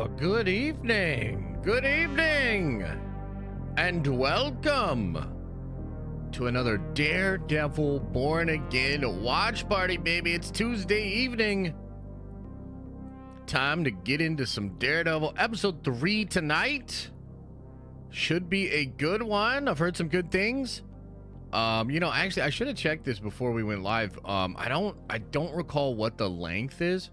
Good evening, and welcome to another Daredevil Born Again watch party, baby. It's Tuesday evening. Time to get into some Daredevil. Episode 3 tonight. Should be a good one. I've heard some good things. Actually, I should have checked this before we went live. I don't recall what the length is,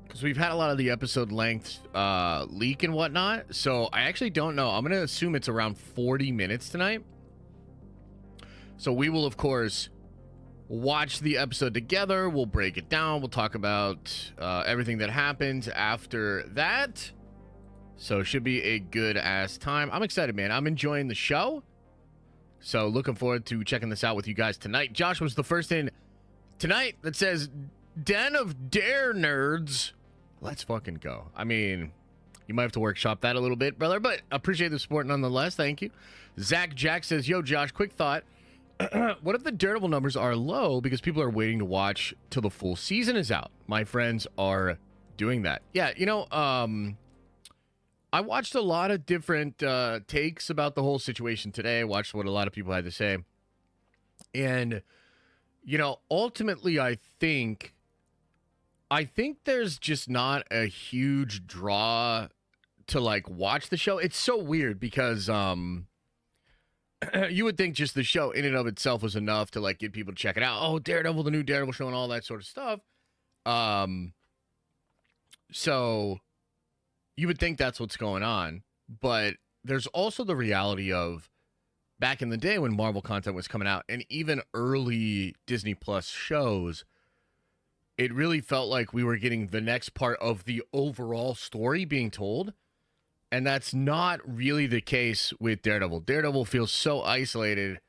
because we've had a lot of the episode lengths leak and whatnot, so I actually don't know. I'm gonna assume it's around 40 minutes tonight. So we will, of course, watch the episode together. We'll break it down. We'll talk about everything that happens after that. So it should be a good ass time. I'm excited, man. I'm enjoying the show. So looking forward to checking this out with you guys tonight. Josh was the first in tonight that says, Den of Dare Nerds. Let's fucking go. I mean, you might have to workshop that a little bit, brother, but appreciate the support nonetheless. Thank you. Zach Jack says, yo, Josh, quick thought. What if the Daredevil numbers are low because people are waiting to watch till the full season is out? My friends are doing that. Yeah, I watched a lot of different takes about the whole situation today. I watched what a lot of people had to say. And, ultimately, I think there's just not a huge draw to, watch the show. It's so weird because you would think just the show in and of itself was enough to, get people to check it out. Oh, Daredevil, the new Daredevil show and all that sort of stuff. So you would think that's what's going on, but there's also the reality of back in the day when Marvel content was coming out and even early Disney Plus shows, it really felt like we were getting the next part of the overall story being told. And that's not really the case with Daredevil. Daredevil feels so isolated,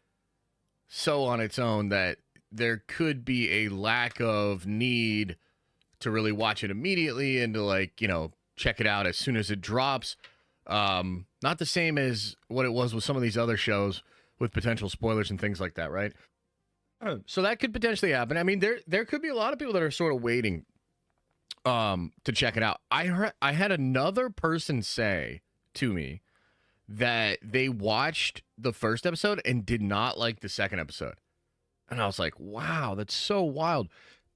so on its own, that there could be a lack of need to really watch it immediately and to check it out as soon as it drops. Not the same as what it was with some of these other shows with potential spoilers and things like that, right? So that could potentially happen. I mean, there could be a lot of people that are sort of waiting to check it out. I had another person say to me that they watched the first episode and did not like the second episode. And I was like, wow, that's so wild.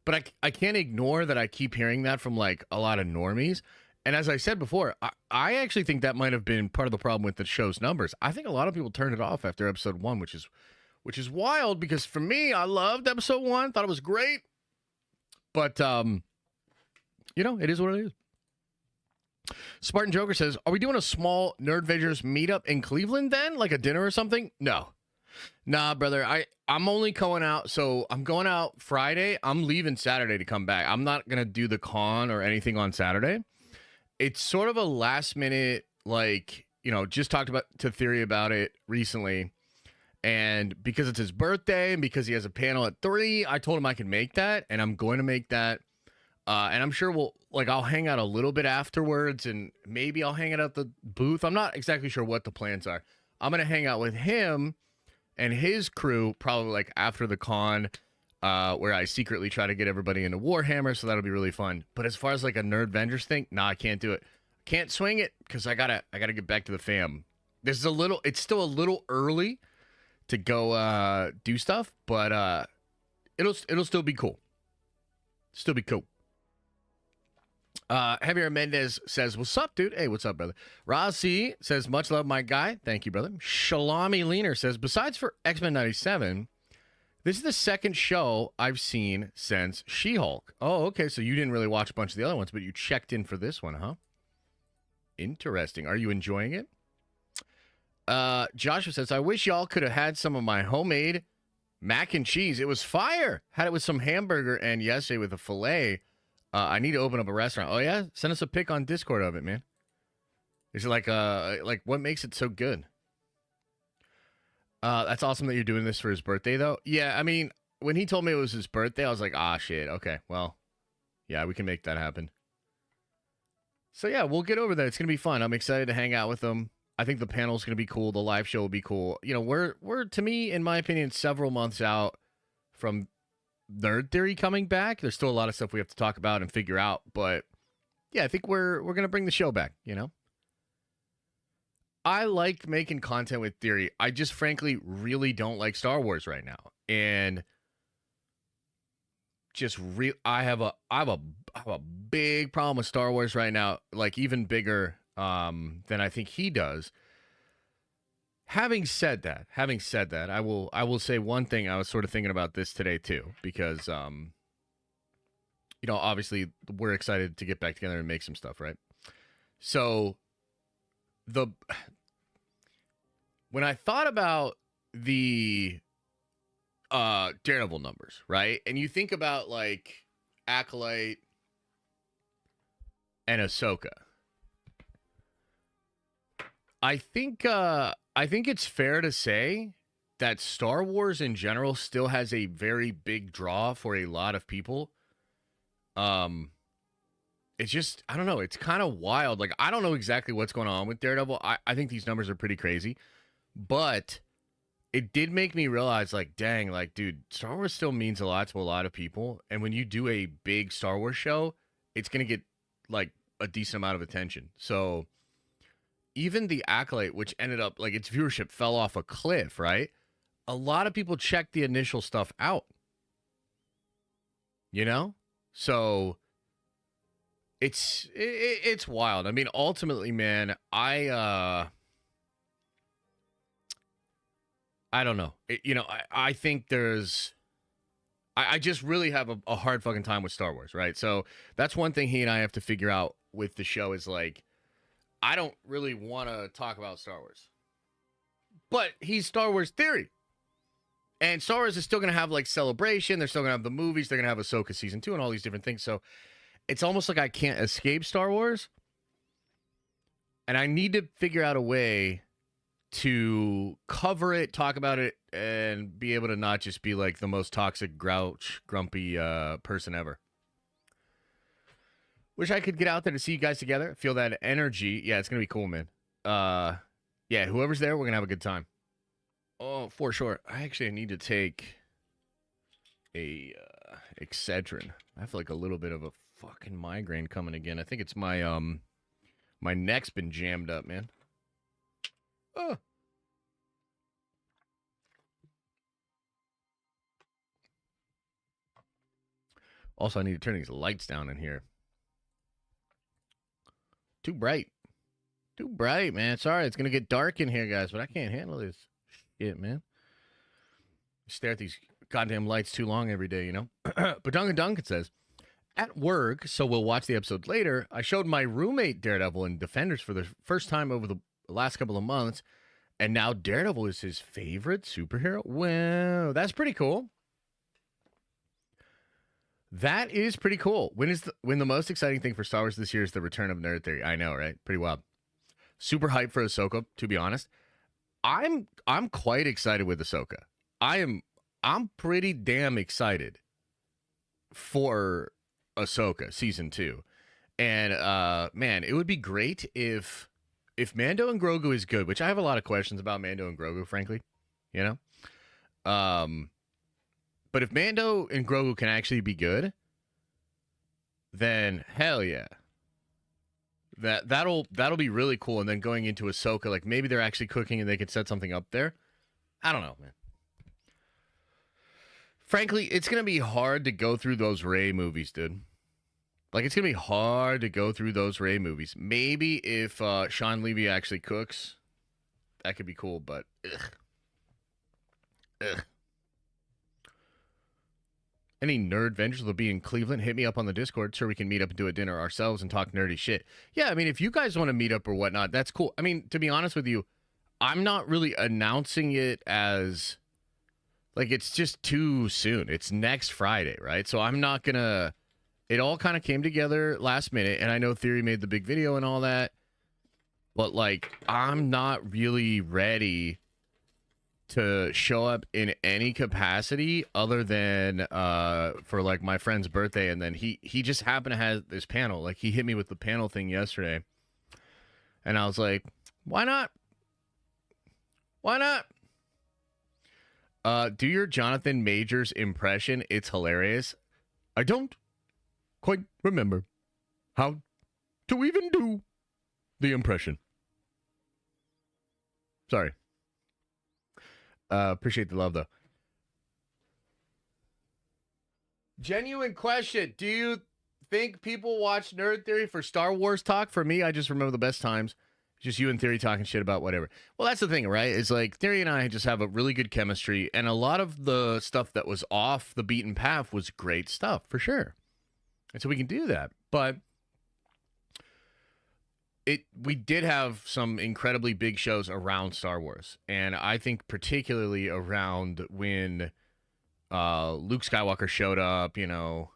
But I can't ignore that I keep hearing that from a lot of normies. And as I said before, I actually think that might have been part of the problem with the show's numbers. I think a lot of people turned it off after episode 1, which is wild, because for me, I loved episode 1, thought it was great. But, it is what it is. Spartan Joker says, are we doing a small Nerdvagers meetup in Cleveland then? Like a dinner or something? No. Nah, brother. I'm only going out. So I'm going out Friday. I'm leaving Saturday to come back. I'm not going to do the con or anything on Saturday. It's sort of a last minute, just talked to Theory about it recently. And because it's his birthday and because he has a panel at 3, I told him I could make that, and I'm going to make that. And I'm sure I'll hang out a little bit afterwards, and maybe I'll hang out at the booth. I'm not exactly sure what the plans are. I'm going to hang out with him and his crew probably after the con, where I secretly try to get everybody into Warhammer, so that'll be really fun. But as far as a Nerdvengers thing, nah, I can't do it. Can't swing it because I gotta get back to the fam. It's still a little early to go do stuff, but it'll still be cool. Still be cool. Javier Mendez says, what's up, dude? Hey, what's up, brother? Rossi says, much love, my guy. Thank you, brother. Shalami Leaner says, besides for X-Men 97, this is the second show I've seen since She-Hulk. Oh, okay, so you didn't really watch a bunch of the other ones, but you checked in for this one, huh? Interesting. Are you enjoying it? Joshua says, I wish y'all could have had some of my homemade mac and cheese. It was fire. Had it with some hamburger and yesterday with a filet. I need to open up a restaurant. Oh, yeah? Send us a pic on Discord of it, man. Is it what makes it so good? That's awesome that you're doing this for his birthday, though. Yeah, I mean, when he told me it was his birthday, I was like, ah, shit. Okay, well, yeah, we can make that happen. So, yeah, we'll get over there. It's going to be fun. I'm excited to hang out with him. I think the panel's going to be cool. The live show will be cool. We're to me, in my opinion, several months out from Nerd Theory coming back. There's still a lot of stuff we have to talk about and figure out, but yeah, I think we're gonna bring the show back. I like making content with Theory. I just frankly really don't like Star Wars right now, and I have a big problem with Star Wars right now, like even bigger than I think he does. Having said that, I will say one thing. I was sort of thinking about this today too, because obviously we're excited to get back together and make some stuff, right? So when I thought about the Daredevil numbers, right? And you think about like Acolyte and Ahsoka. I think it's fair to say that Star Wars in general still has a very big draw for a lot of people. It's just, I don't know, it's kind of wild. Like, I don't know exactly what's going on with Daredevil. I think these numbers are pretty crazy, but it did make me realize, like, dang, like, dude, Star Wars still means a lot to a lot of people. And when you do a big Star Wars show, it's going to get like a decent amount of attention. So even the Acolyte, which ended up like its viewership fell off a cliff, right? A lot of people checked the initial stuff out, So it's wild. I mean, ultimately, man, I don't know. I think I just really have a hard fucking time with Star Wars, right? So that's one thing he and I have to figure out with the show is like, I don't really want to talk about Star Wars, but he's Star Wars Theory. And Star Wars is still going to have like Celebration. They're still going to have the movies. They're going to have Ahsoka season 2 and all these different things. So it's almost like I can't escape Star Wars. And I need to figure out a way to cover it, talk about it, and be able to not just be like the most toxic, grumpy person ever. Wish I could get out there to see you guys together. Feel that energy. Yeah, it's going to be cool, man. Yeah, whoever's there, we're going to have a good time. Oh, for sure. I actually need to take a Excedrin. I have like a little bit of a fucking migraine coming again. I think it's my my neck's been jammed up, man. Oh. Also, I need to turn these lights down in here. Too bright. Too bright, man. Sorry, it's going to get dark in here, guys, but I can't handle this shit, man. Stare at these goddamn lights too long every day, But Duncan says, at work, so we'll watch the episode later, I showed my roommate Daredevil and Defenders for the first time over the last couple of months, and now Daredevil is his favorite superhero? Well, that's pretty cool. That is pretty cool. When the most exciting thing for Star Wars this year is the return of Nerd Theory. I know, right? Pretty wild. Super hyped for Ahsoka, to be honest. I'm quite excited with Ahsoka. I'm pretty damn excited for Ahsoka season 2. And man, it would be great if Mando and Grogu is good, which I have a lot of questions about Mando and Grogu, frankly. But if Mando and Grogu can actually be good, then hell yeah. That'll be really cool. And then going into Ahsoka, like maybe they're actually cooking and they could set something up there. I don't know, man. Frankly, it's gonna be hard to go through those Rey movies, dude. Like it's gonna be hard to go through those Rey movies. Maybe if Sean Levy actually cooks, that could be cool. But ugh. Any nerd ventures will be in Cleveland. Hit me up on the Discord so we can meet up and do a dinner ourselves and talk nerdy shit. Yeah, I mean, if you guys want to meet up or whatnot, that's cool. I mean, to be honest with you, I'm not really announcing it as like it's just too soon. It's next Friday, right? So I'm not gonna. It all kind of came together last minute, and I know Theory made the big video and all that, but like I'm not really ready to show up in any capacity other than for like my friend's birthday. And then he just happened to have this panel. Like he hit me with the panel thing yesterday, and I was like, why not? Do your Jonathan Majors impression. It's hilarious. I don't quite remember how to even do the impression. Sorry. Appreciate the love, though. Genuine question. Do you think people watch Nerd Theory for Star Wars talk? For me, I just remember the best times. Just you and Theory talking shit about whatever. Well, that's the thing, right? It's like Theory and I just have a really good chemistry, and a lot of the stuff that was off the beaten path was great stuff, for sure. And so we can do that. But we did have some incredibly big shows around Star Wars. And I think particularly around when Luke Skywalker showed up, you know,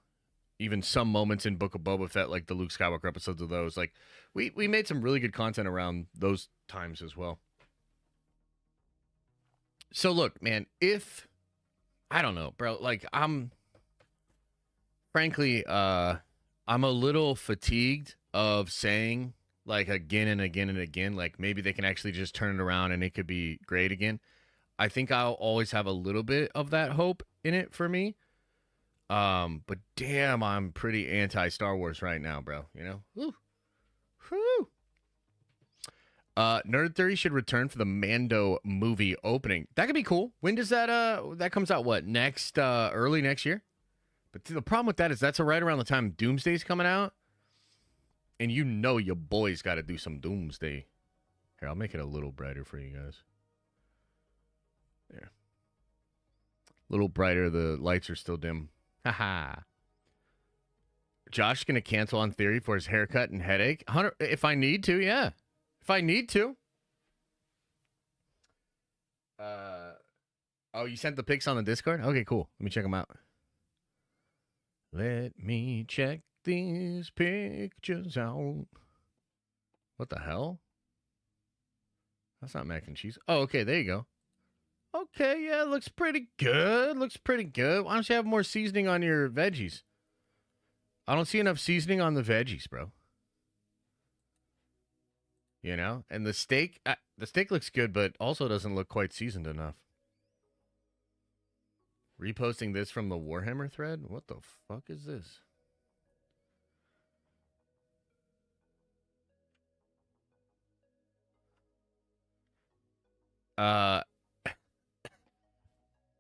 even some moments in Book of Boba Fett, like the Luke Skywalker episodes of those, like we made some really good content around those times as well. So look, man, I don't know, bro, like frankly, I'm a little fatigued of saying like again and again and again, like maybe they can actually just turn it around and it could be great again. I think I'll always have a little bit of that hope in it for me. But damn, I'm pretty anti-Star Wars right now, bro. You know? Woo. Whew. Nerd Theory should return for the Mando movie opening. That could be cool. When does that comes out? What, next, early next year? But the problem with that is that's right around the time Doomsday's coming out. And you know your boy's got to do some Doomsday. Here, I'll make it a little brighter for you guys. There. A little brighter. The lights are still dim. Haha. Josh's going to cancel on Theory for his haircut and headache. If I need to, yeah. If I need to. Oh, you sent the pics on the Discord? Okay, cool. Let me check them out. Let me check these pictures out. What the hell? That's not mac and cheese. Oh, okay, there you go. Okay, yeah, looks pretty good. Looks pretty good. Why don't you have more seasoning on your veggies? I don't see enough seasoning on the veggies, bro. You know? And the steak looks good, but also doesn't look quite seasoned enough. Reposting this from the Warhammer thread? What the fuck is this?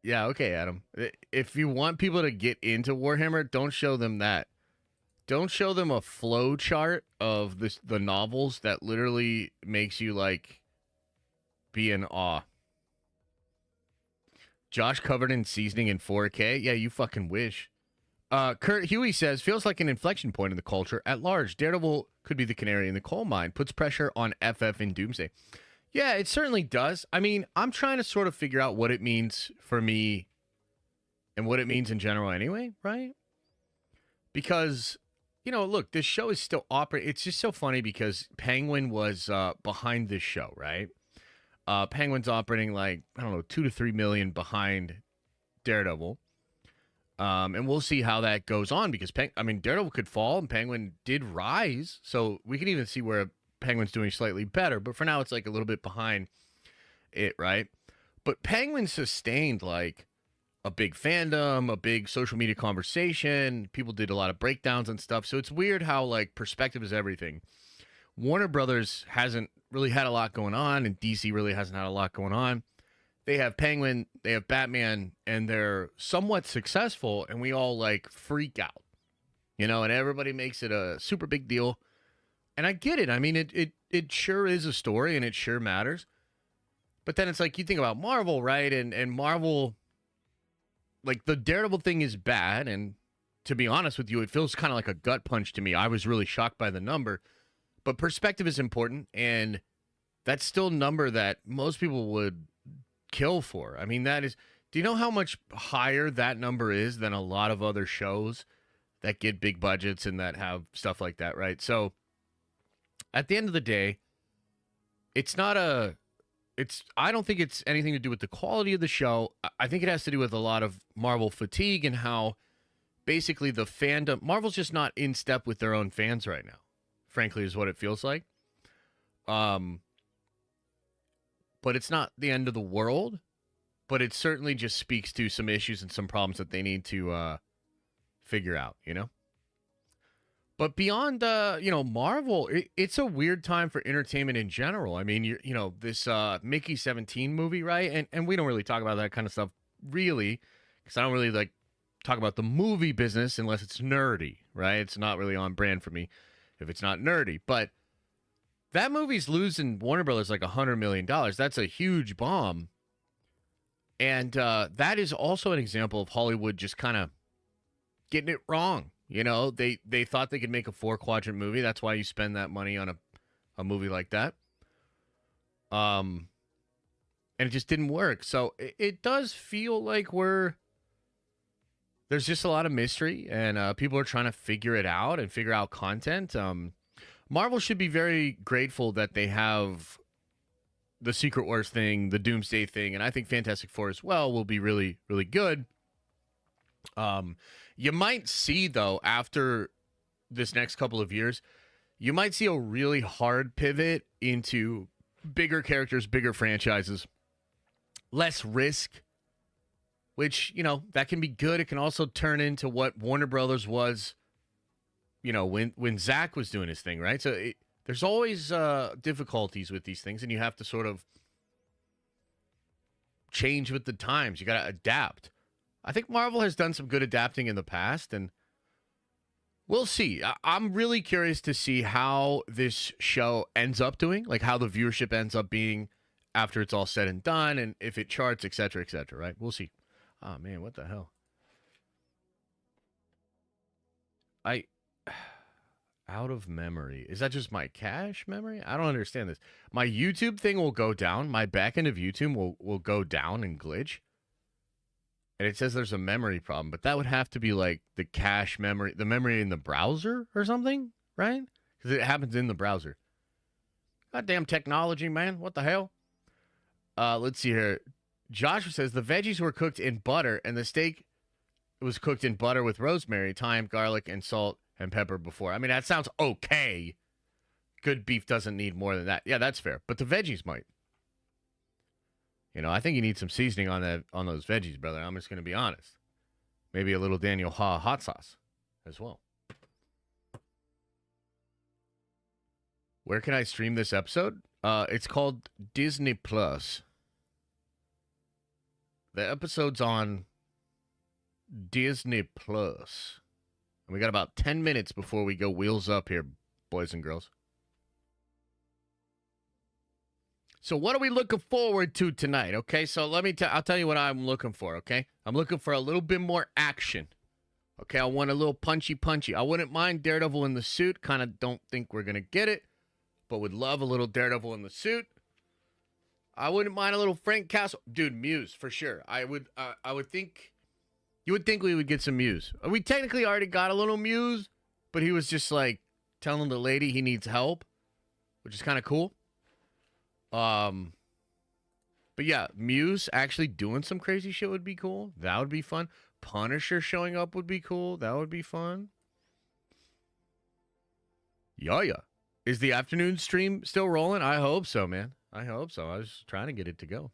Yeah, okay, Adam. If you want people to get into Warhammer, don't show them that. Don't show them a flow chart of the novels that literally makes you like be in awe. Josh covered in seasoning in 4K. Yeah, you fucking wish. Kurt Huey says, feels like an inflection point in the culture at large. Daredevil could be the canary in the coal mine. Puts pressure on FF in Doomsday. Yeah, it certainly does. I mean, I'm trying to sort of figure out what it means for me and what it means in general anyway, right? Because, you know, look, this show is still operating. It's just so funny because Penguin was behind this show, right? Penguin's operating like, I don't know, 2 to 3 million behind Daredevil. And we'll see how that goes on because, Daredevil could fall and Penguin did rise. So we can even see where Penguin's doing slightly better. But for now, it's like a little bit behind it, right? But Penguin sustained like a big fandom, a big social media conversation. People did a lot of breakdowns and stuff. So it's weird how like perspective is everything. Warner Brothers hasn't really had a lot going on, and DC really hasn't had a lot going on. They have Penguin, they have Batman, and they're somewhat successful, and we all like freak out, you know, and everybody makes it a super big deal. And I get it. I mean, it sure is a story, and it sure matters. But then it's like you think about Marvel, right? And Marvel, like the Daredevil thing is bad, and to be honest with you, it feels kind of like a gut punch to me. I was really shocked by the number. But perspective is important, and that's still a number that most people would kill for. I mean, that is, do you know how much higher that number is than a lot of other shows that get big budgets and that have stuff like that, right? So at the end of the day, I don't think it's anything to do with the quality of the show. I think it has to do with a lot of Marvel fatigue and how basically the fandom, Marvel's just not in step with their own fans right now. Frankly, is what it feels like. But it's not the end of the world. But it certainly just speaks to some issues and some problems that they need to figure out, you know? But beyond, Marvel, it's a weird time for entertainment in general. I mean, this Mickey 17 movie, right? And we don't really talk about that kind of stuff, really, because I don't really like talk about the movie business unless it's nerdy, right? It's not really on brand for me if it's not nerdy. But that movie's losing Warner Brothers like $100 million. That's a huge bomb. And that is also an example of Hollywood just kind of getting it wrong. They thought they could make a 4-quadrant movie. That's why you spend that money on a movie like that. And it just didn't work. So it does feel like there's just a lot of mystery, and people are trying to figure it out and figure out content. Marvel should be very grateful that they have the Secret Wars thing, the Doomsday thing, and I think Fantastic Four as well will be really, really good. You might see, though, after this next couple of years, you might see a really hard pivot into bigger characters, bigger franchises, less risk, which, that can be good. It can also turn into what Warner Brothers was, when Zach was doing his thing, right? So there's always difficulties with these things, and you have to sort of change with the times. You got to adapt. I think Marvel has done some good adapting in the past, and we'll see. I'm really curious to see how this show ends up doing, like how the viewership ends up being after it's all said and done, and if it charts, et cetera, right? We'll see. Oh, man, what the hell? Out of memory. Is that just my cache memory? I don't understand this. My YouTube thing will go down. My back end of YouTube will go down and glitch. And it says there's a memory problem, but that would have to be like the cache memory, the memory in the browser or something, right? Because it happens in the browser. Goddamn technology, man. What the hell? Let's see here. Joshua says the veggies were cooked in butter and the steak was cooked in butter with rosemary, thyme, garlic, and salt and pepper before. I mean, that sounds okay. Good beef doesn't need more than that. Yeah, that's fair. But the veggies might. I think you need some seasoning on those veggies, brother. I'm just going to be honest. Maybe a little Daniel Ha hot sauce as well. Where can I stream this episode? It's called Disney Plus. The episode's on Disney Plus. And we got about 10 minutes before we go wheels up here, boys and girls. So what are we looking forward to tonight? Okay, so I'll tell you what I'm looking for, okay? I'm looking for a little bit more action. Okay, I want a little punchy. I wouldn't mind Daredevil in the suit. Kind of don't think we're going to get it, but would love a little Daredevil in the suit. I wouldn't mind a little Frank Castle. Dude, Muse, for sure. I would think, you would think we would get some Muse. We technically already got a little Muse, but he was just like telling the lady he needs help, which is kind of cool. But yeah, Muse actually doing some crazy shit would be cool. That would be fun. Punisher showing up would be cool. That would be fun. Yeah. Is the afternoon stream still rolling? I hope so, man. I hope so. I was trying to get it to go.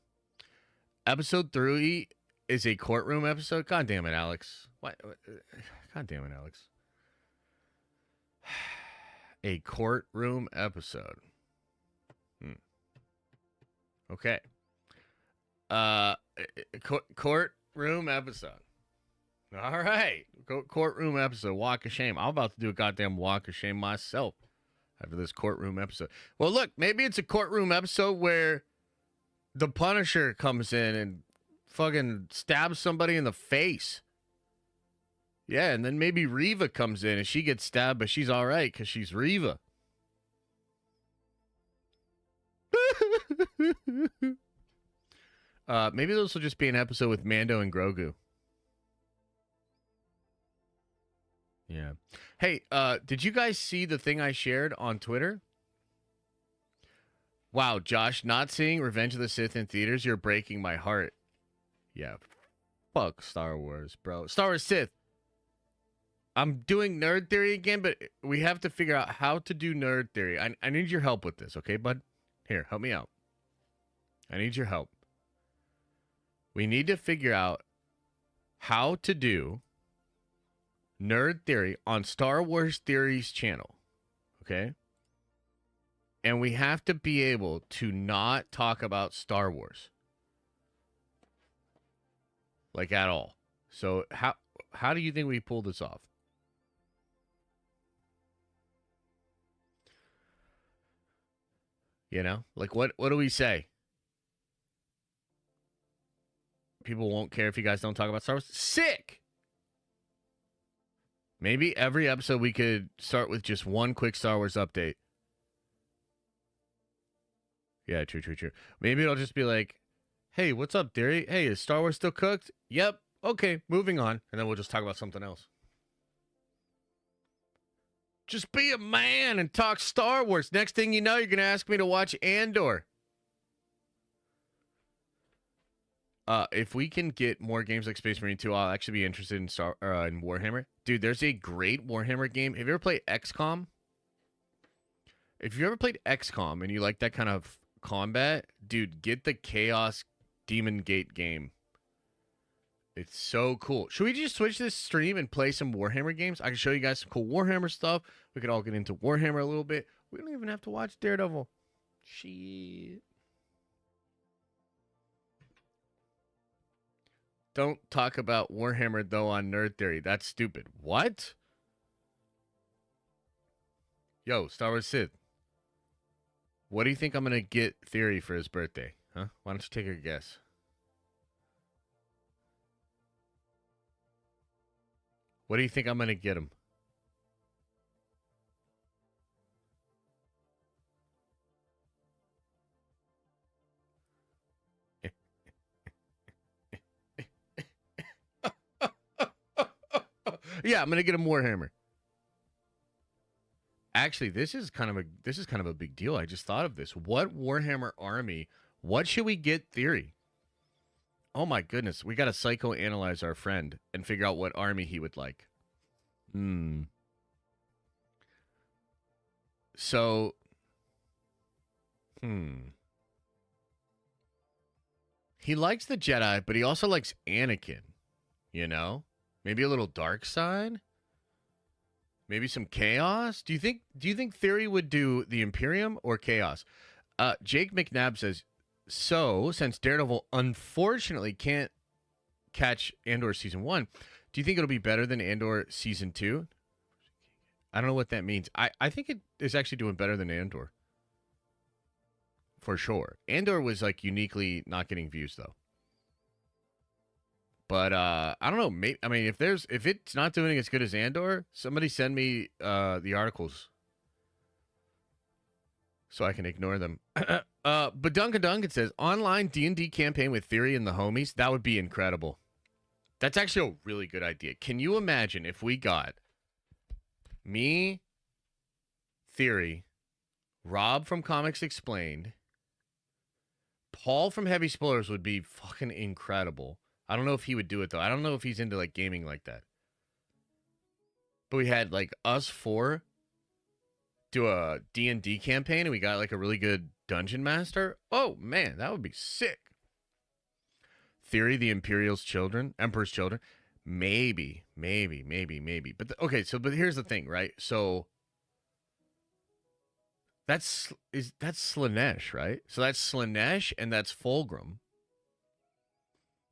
Episode 3 is a courtroom episode. God damn it, Alex. What? God damn it, Alex. A courtroom episode. Okay. Courtroom episode. All right. Courtroom episode. Walk of shame. I'm about to do a goddamn walk of shame myself after this courtroom episode. Well, look, maybe it's a courtroom episode where the Punisher comes in and fucking stabs somebody in the face. Yeah, and then maybe Reva comes in and she gets stabbed, but she's all right because she's Reva. Maybe this will just be an episode with Mando and Grogu. Yeah. Hey, did you guys see the thing I shared on Twitter? Wow, Josh, not seeing Revenge of the Sith in theaters, you're breaking my heart. Yeah. Fuck Star Wars, bro. Star Wars Sith. I'm doing nerd theory again, but we have to figure out how to do nerd theory. I need your help with this, okay, bud? Here, help me out. I need your help. We need to figure out how to do Nerd Theory on Star Wars Theory's channel. Okay? And we have to be able to not talk about Star Wars. Like at all. So how do you think we pull this off? You know? Like what do we say? People won't care if you guys don't talk about Star Wars? Sick! Maybe every episode we could start with just one quick Star Wars update. Yeah, true. Maybe it'll just be like, hey, what's up, Derry? Hey, is Star Wars still cooked? Yep. Okay, moving on. And then we'll just talk about something else. Just be a man and talk Star Wars. Next thing you know, you're going to ask me to watch Andor. If we can get more games like Space Marine 2, I'll actually be interested in in Warhammer. Dude, there's a great Warhammer game. Have you ever played XCOM? If you ever played XCOM and you like that kind of combat, dude, get the Chaos Demon Gate game. It's so cool. Should we just switch this stream and play some Warhammer games? I can show you guys some cool Warhammer stuff. We could all get into Warhammer a little bit. We don't even have to watch Daredevil. Shit. Don't talk about Warhammer, though, on Nerd Theory. That's stupid. What? Yo, Star Wars Sith. What do you think I'm going to get Theory for his birthday? Huh? Why don't you take a guess? What do you think I'm going to get him? Yeah, I'm going to get him Warhammer. Actually, this is kind of a big deal. I just thought of this. What Warhammer army? What should we get Theory? Oh my goodness, we got to psychoanalyze our friend and figure out what army he would like. So, he likes the Jedi, but he also likes Anakin. You know, maybe a little dark side. Maybe some chaos. Do you think Theory would do the Imperium or chaos? Jake McNabb says, so since Daredevil unfortunately can't catch Andor season 1, do you think it'll be better than Andor season 2? I don't know what that means. I think it is actually doing better than Andor. For sure. Andor was like uniquely not getting views though. But I don't know. Maybe, I mean, if it's not doing as good as Andor, somebody send me the articles so I can ignore them. But Duncan says online D&D campaign with Theory and the homies. That would be incredible. That's actually a really good idea. Can you imagine if we got me, Theory, Rob from Comics Explained, Paul from Heavy Spoilers would be fucking incredible. I don't know if he would do it, though. I don't know if he's into, like, gaming like that. But we had, like, us four do a D&D campaign, and we got, like, a really good dungeon master. Oh, man, that would be sick. Theory, the Emperor's children. Maybe. But, okay, but here's the thing, right? So, that's Slaanesh, right? So that's Slaanesh, and that's Fulgrim.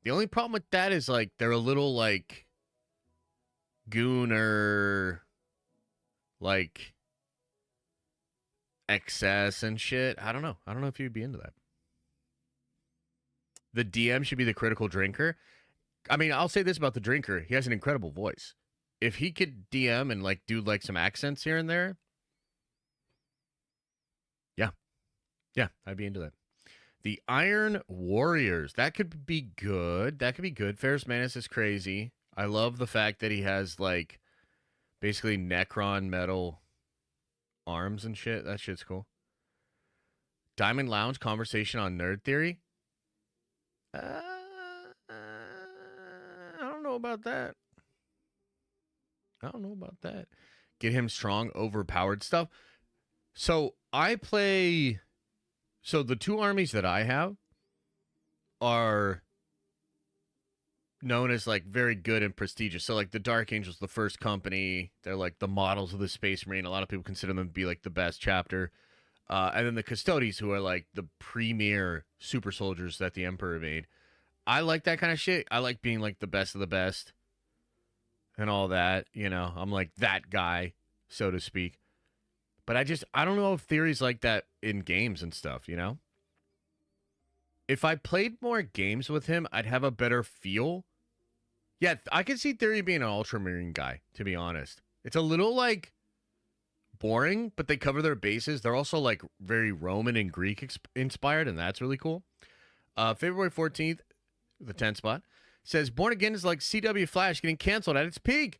The only problem with that is, like, they're a little, like, gooner, like, excess and shit. I don't know. I don't know if you'd be into that. The DM should be the critical drinker. I mean, I'll say this about the drinker. He has an incredible voice. If he could DM and, like, do, like, some accents here and there, yeah, I'd be into that. The Iron Warriors. That could be good. Ferris Manus is crazy. I love the fact that he has, like, basically Necron metal arms and shit. That shit's cool. Diamond Lounge conversation on Nerd Theory. I don't know about that. Get him strong, overpowered stuff. So I play... So the two armies that I have are known as like very good and prestigious. So like the Dark Angels, the first company, they're like the models of the Space Marine. A lot of people consider them to be like the best chapter. And then the Custodes, who are like the premier super soldiers that the Emperor made. I like that kind of shit. I like being like the best of the best and all that. You know, I'm like that guy, so to speak. But I don't know if theories like that in games and stuff, you know? If I played more games with him, I'd have a better feel. Yeah, I could see Theory being an Ultramarine guy, to be honest. It's a little like boring, but they cover their bases. They're also like very Roman and Greek inspired, and that's really cool. February 14th, the 10 spot, says Born Again is like CW Flash getting canceled at its peak.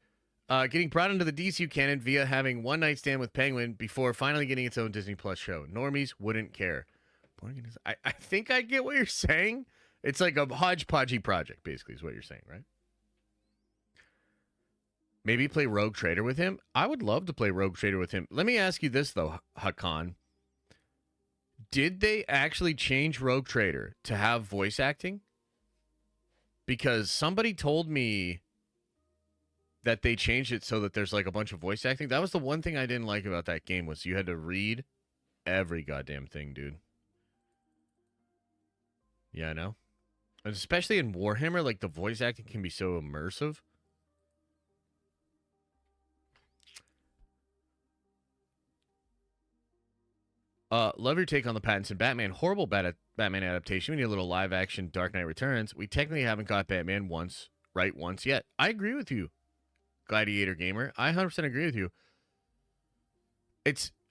Getting brought into the DCU canon via having one night stand with Penguin before finally getting its own Disney Plus show. Normies wouldn't care. Born Again is, I think I get what you're saying. It's like a hodgepodgey project, basically, is what you're saying, right? Maybe play Rogue Trader with him. I would love to play Rogue Trader with him. Let me ask you this, though, Hakan. Did they actually change Rogue Trader to have voice acting? Because somebody told me that they changed it so that there's like a bunch of voice acting. That was the one thing I didn't like about that game, was you had to read every goddamn thing, dude. Yeah, I know. And especially in Warhammer, like the voice acting can be so immersive. Love your take on the Pattinson Batman. Horrible Batman adaptation. We need a little live action Dark Knight Returns. We technically haven't got Batman once yet. I agree with you, Gladiator Gamer. I 100% agree with you.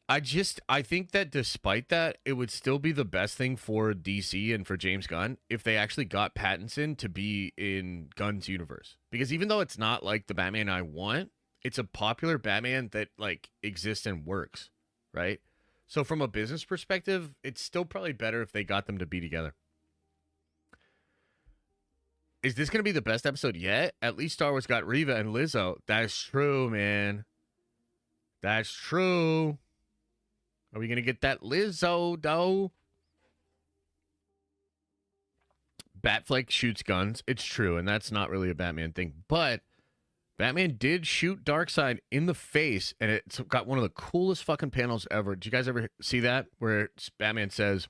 I think that despite that, it would still be the best thing for DC and for James Gunn if they actually got Pattinson to be in Gunn's universe. Because even though it's not like the Batman I want, it's a popular Batman that like exists and works, right? So from a business perspective, it's still probably better if they got them to be together. Is this going to be the best episode yet? At least Star Wars got Reva and Lizzo. That's true, man. That's true. Are we going to get that Lizzo, though? Batfleck shoots guns. It's true, and that's not really a Batman thing. But Batman did shoot Darkseid in the face, and it's got one of the coolest fucking panels ever. Did you guys ever see that? Where Batman says,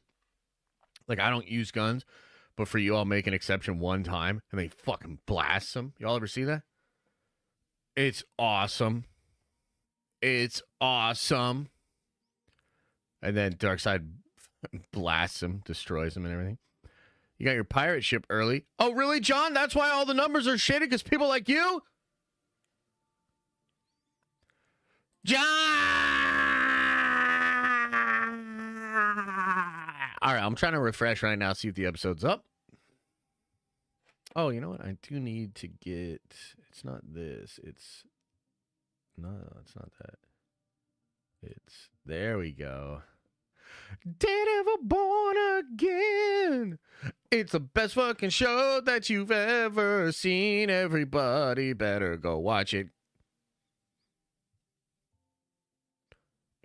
like, I don't use guns, but for you, I'll make an exception one time, and they fucking blast him. Y'all ever see that? It's awesome. It's awesome. And then Darkseid blasts him, destroys him, and everything. You got your pirate ship early. Oh, really, John? That's why all the numbers are shitty, because people like you? John! All right, I'm trying to refresh right now, see if the episode's up. Oh, you know what? I do need to get... It's not this. It's... No, it's not that. It's... There we go. Daredevil Born Again. It's the best fucking show that you've ever seen. Everybody better go watch it.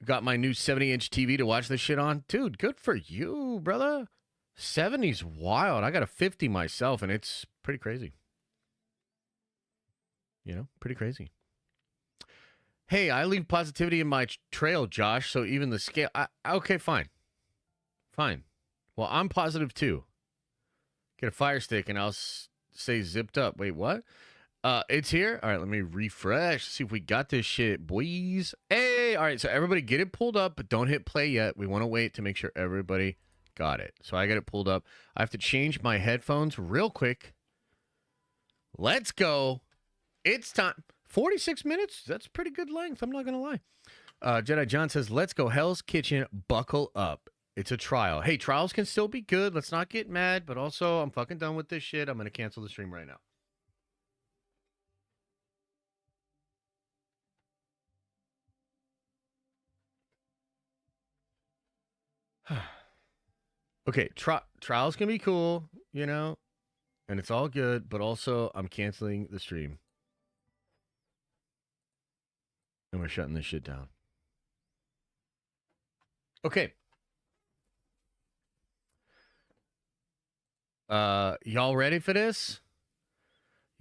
Got my new 70-inch TV to watch this shit on. Dude, good for you, brother. 70's wild. I got a 50 myself, and it's pretty crazy. You know, pretty crazy. Hey, I leave positivity in my trail, Josh, so even the scale... okay, fine. Fine. Well, I'm positive, too. Get a fire stick, and I'll say zipped up. Wait, what? It's here. All right, let me refresh. See if we got this shit, boys. Hey, all right, so everybody get it pulled up, but don't hit play yet. We want to wait to make sure everybody got it. So I got it pulled up. I have to change my headphones real quick. Let's go. It's time. 46 minutes. That's pretty good length. I'm not going to lie. Jedi John says, let's go. Hell's Kitchen. Buckle up. It's a trial. Hey, trials can still be good. Let's not get mad, but also I'm fucking done with this shit. I'm going to cancel the stream right now. Okay, trials can be cool, you know, and it's all good, but also I'm canceling the stream. And we're shutting this shit down. Okay. Y'all ready for this?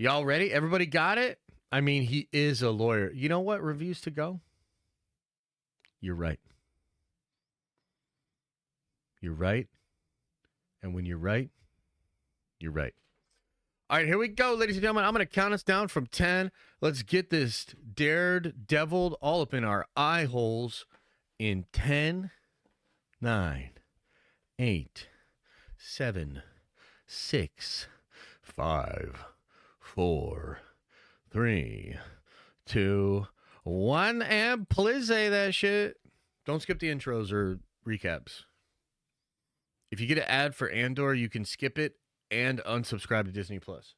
Y'all ready? Everybody got it? I mean, he is a lawyer. You know what? Reviews to go? You're right. You're right. And when you're right, you're right. All right, here we go, ladies and gentlemen. I'm going to count us down from 10. Let's get this daredeviled all up in our eye holes in 10, 9, 8, 7, 6, 5, 4, 3, 2, 1, and please say that shit. Don't skip the intros or recaps. If you get an ad for Andor, you can skip it and unsubscribe to Disney Plus.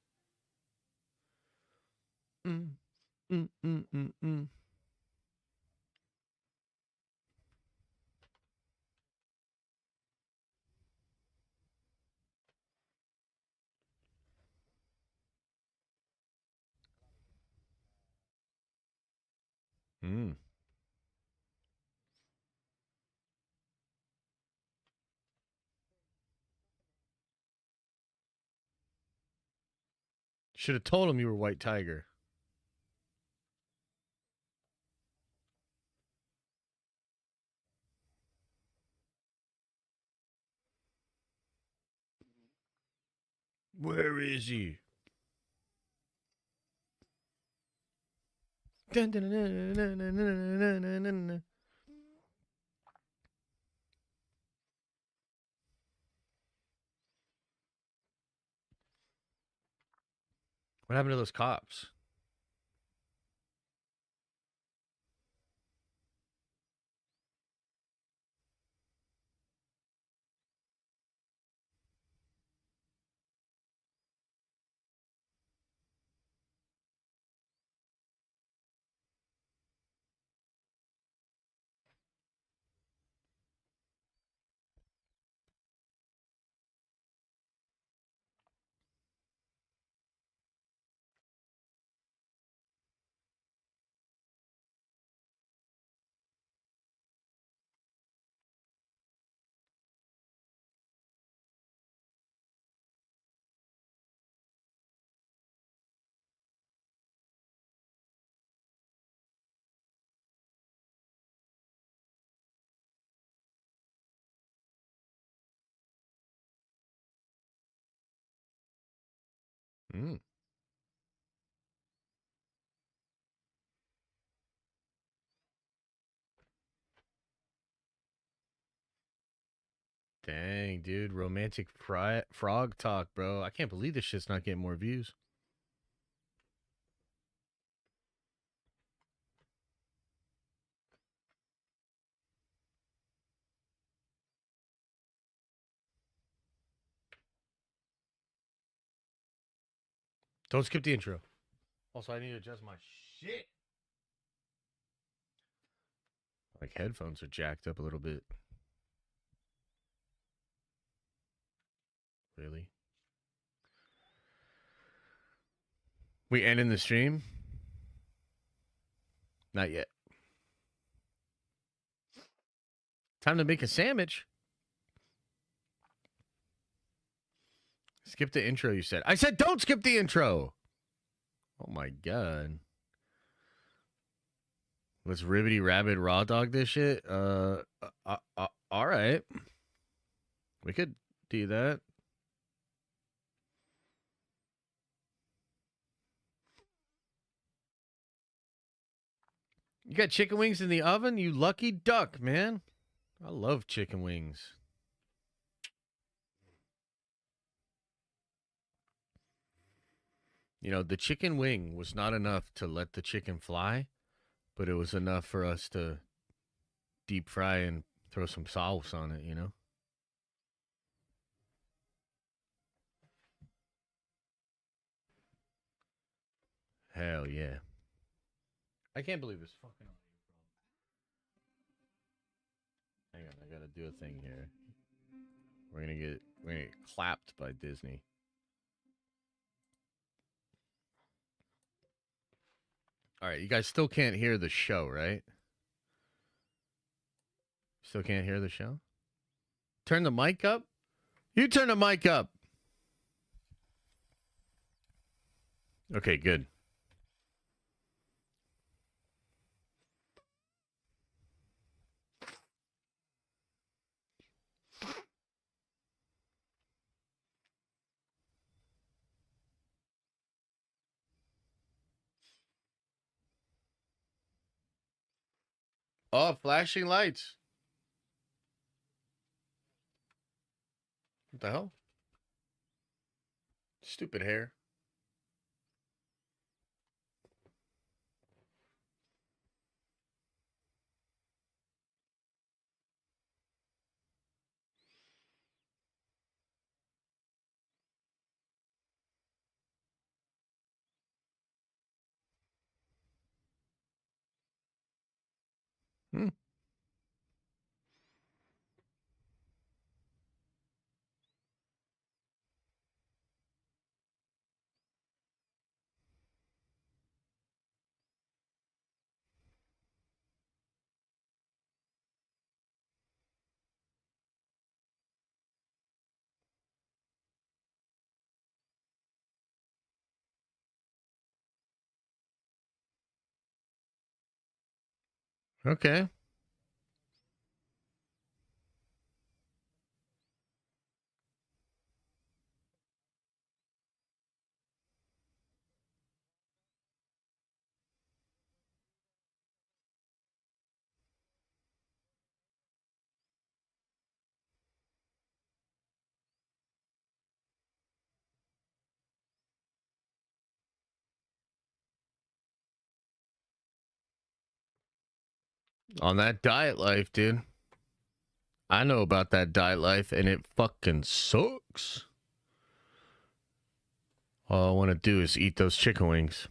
Should have told him you were White Tiger. Where is he? Dun, dun, dun, dun, dun, dun, dun, dun, dun. What happened to those cops? Dang, dude. Romantic frog talk, bro. I can't believe this shit's not getting more views. Don't skip the intro. Also, I need to adjust my shit. Like, headphones are jacked up a little bit. Really? We ending the stream? Not yet. Time to make a sandwich. Skip the intro, you said. I said don't skip the intro. Oh my god. Let's ribbity rabbit raw dog this shit. All right. We could do that. You got chicken wings in the oven? You lucky duck, man. I love chicken wings. You know, the chicken wing was not enough to let the chicken fly, but it was enough for us to deep fry and throw some sauce on it, you know? Hell yeah. I can't believe this fucking... Hang on, I gotta do a thing here. We're gonna get clapped by Disney. All right, you guys still can't hear the show, right? Still can't hear the show? Turn the mic up? You turn the mic up. Okay, good. Oh, flashing lights. What the hell? Stupid hair. Hmm. Okay. On that diet life, dude. I know about that diet life, and it fucking sucks. All I want to do is eat those chicken wings.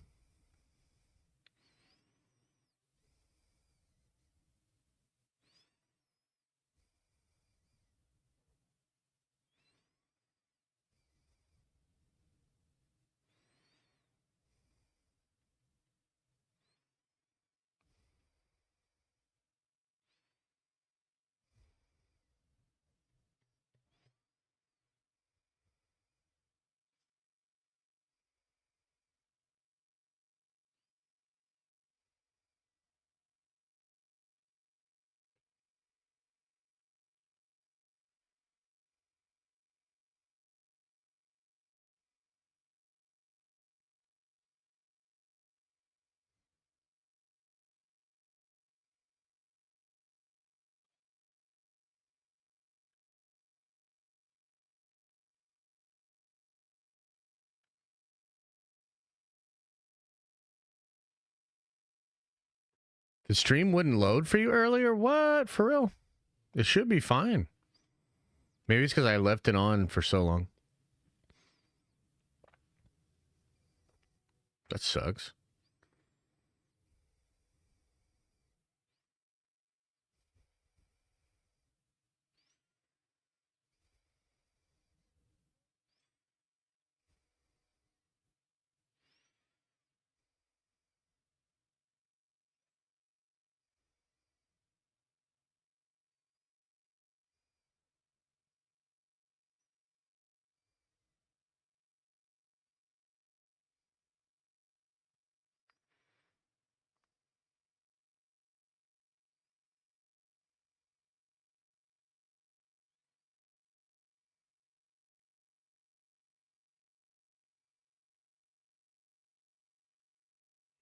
The stream wouldn't load for you earlier? What? For real? It should be fine. Maybe it's because I left it on for so long. That sucks.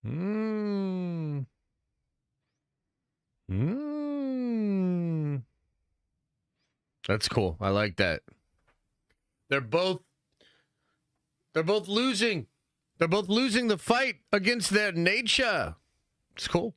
Mmm. Mmm. That's cool. I like that. They're both losing. They're both losing the fight against their nature. It's cool.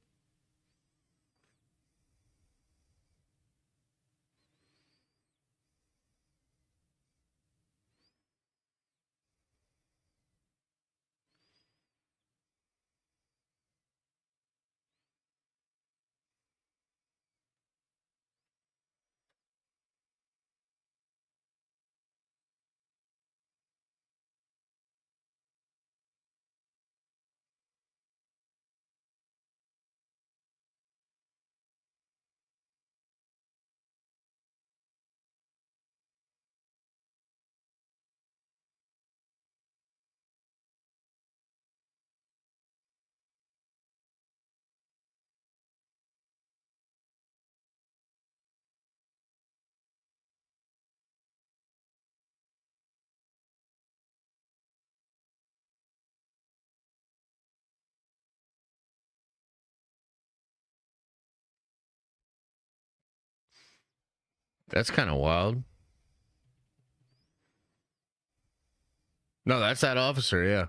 That's kind of wild. No, that's that officer, yeah.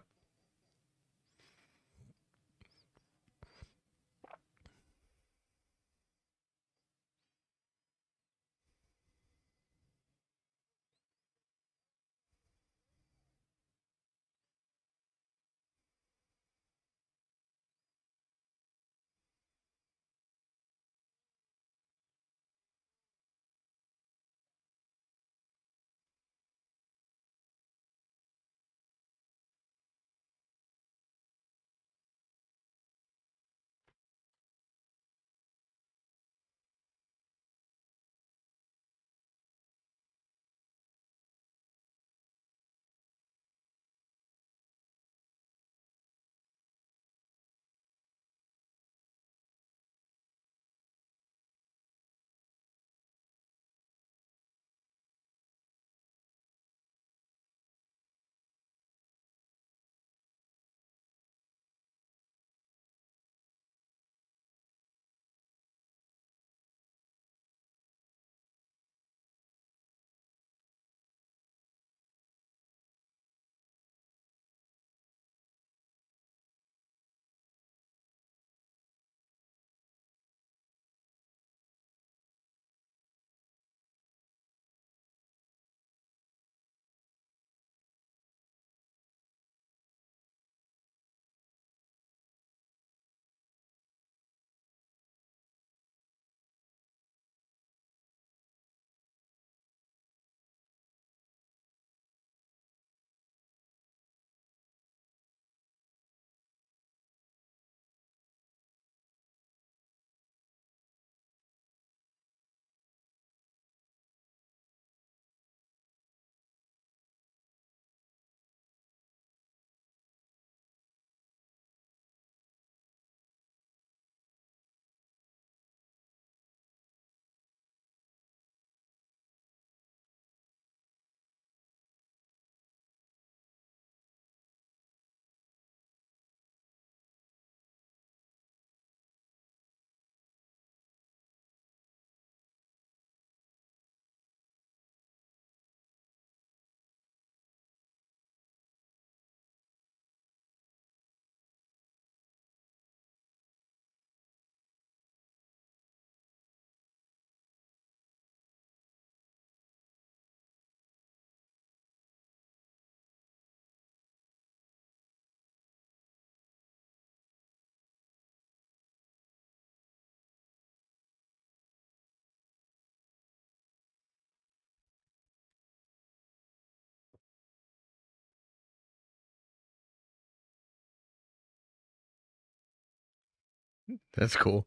That's cool.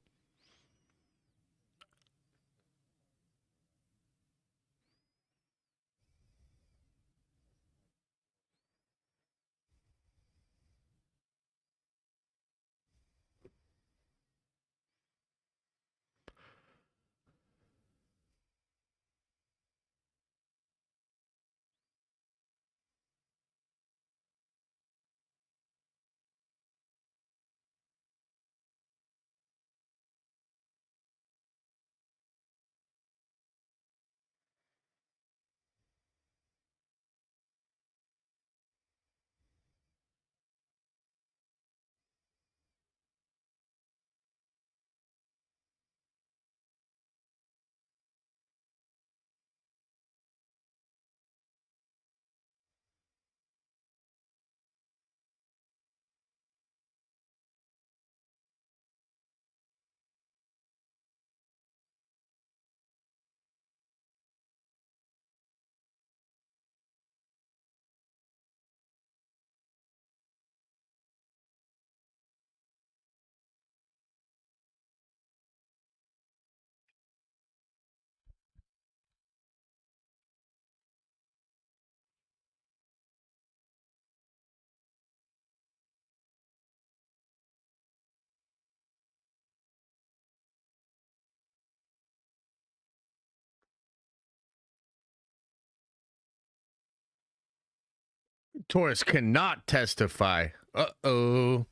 Taurus cannot testify. Uh-oh.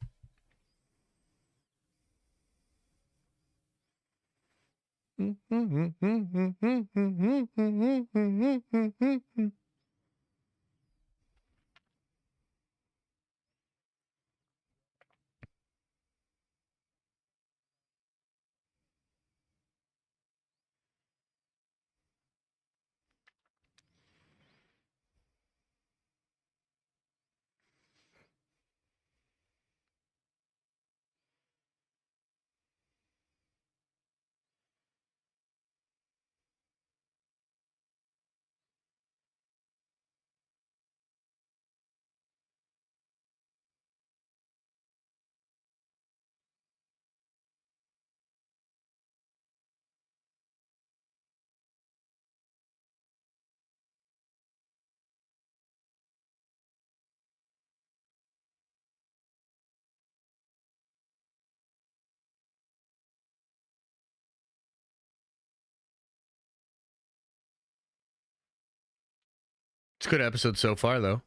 It's a good episode so far, though.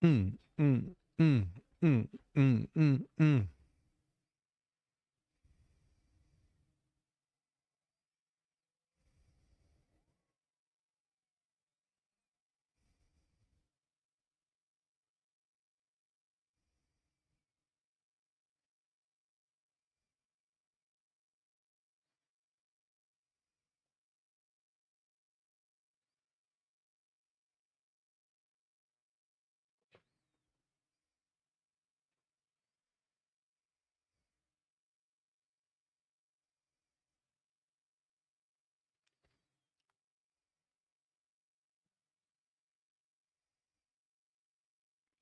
Mm, mm, mm, mm, mm, mm, mm.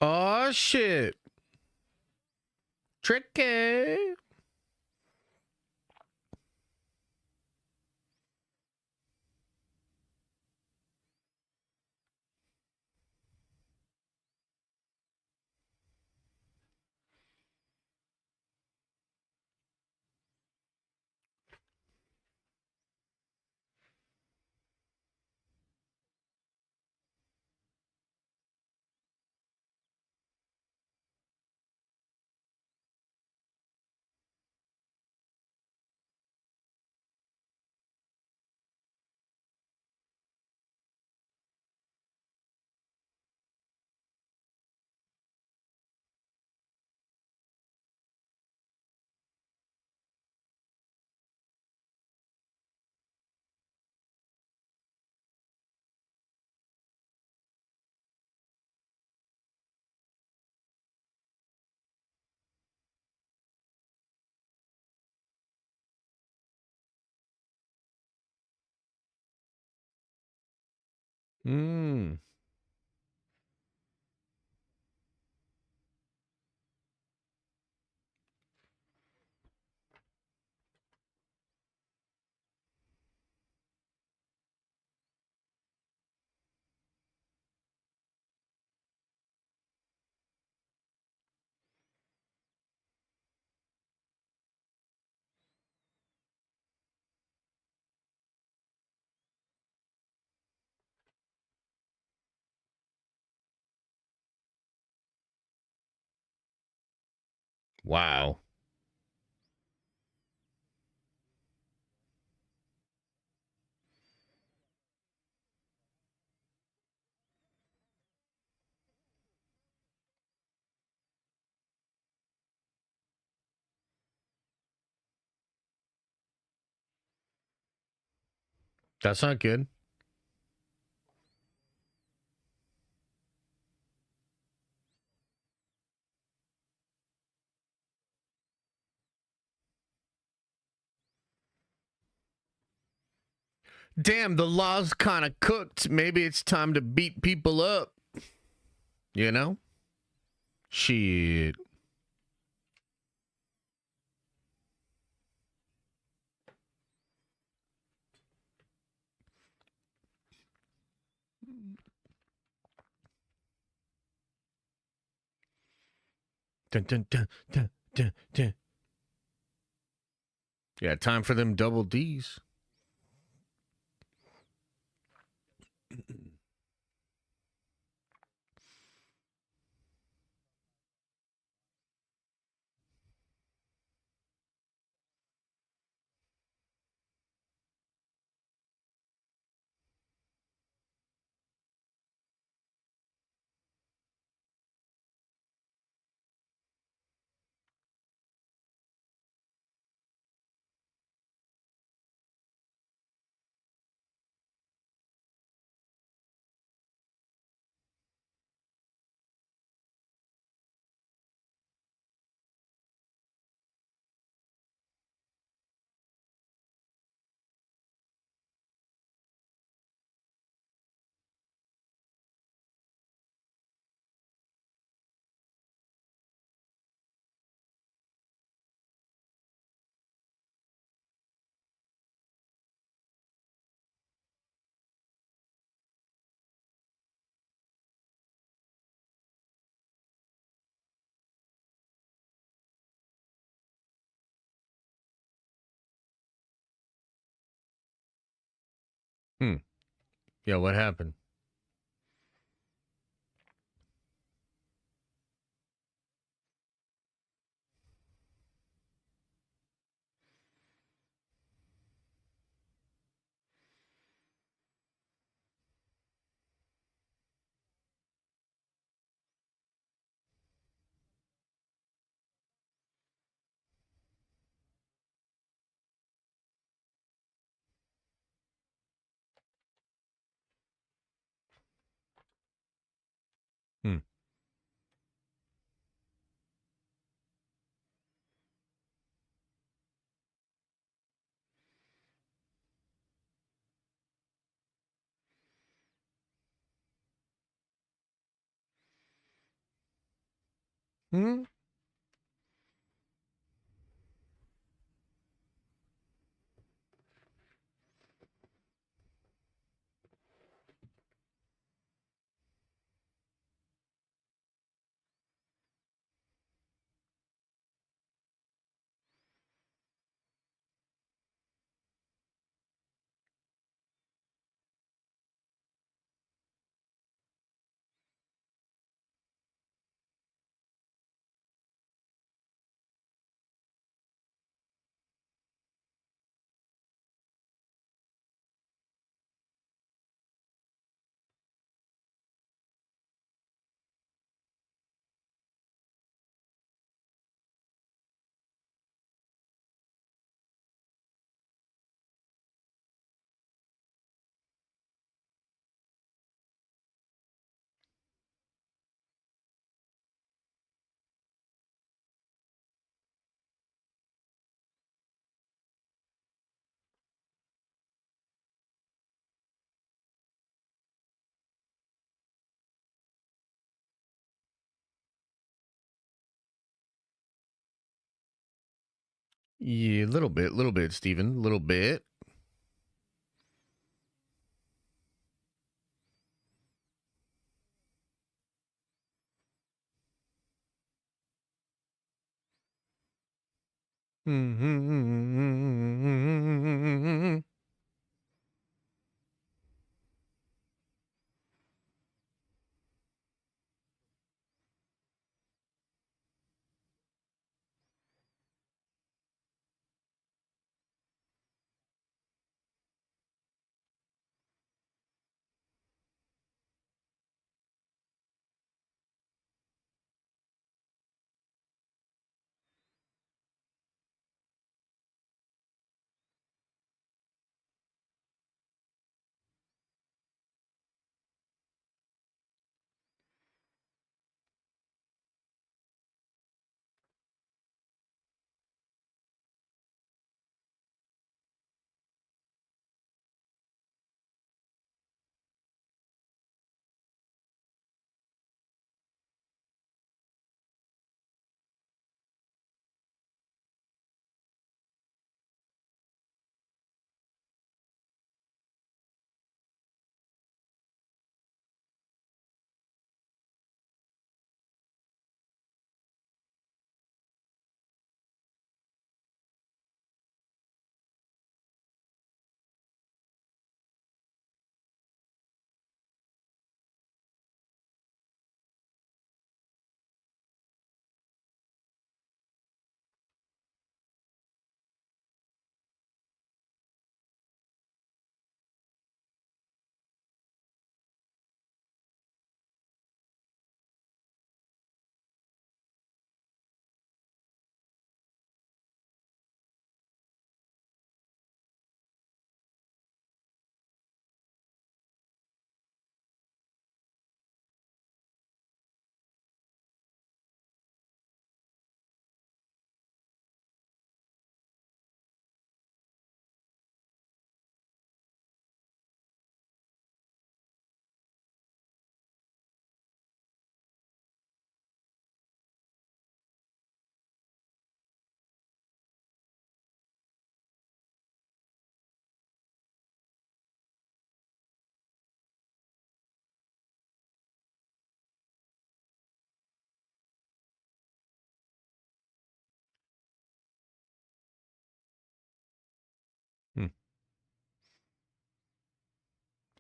Oh, shit. Tricky. Mm. Wow. That's not good. Damn, the law's kind of cooked. Maybe it's time to beat people up. You know? Shit. Dun, dun, dun, dun, dun, dun. Yeah, time for them double D's. Hmm. Yeah, what happened? Hmm. Hmm. Yeah, little bit, Steven. Little bit.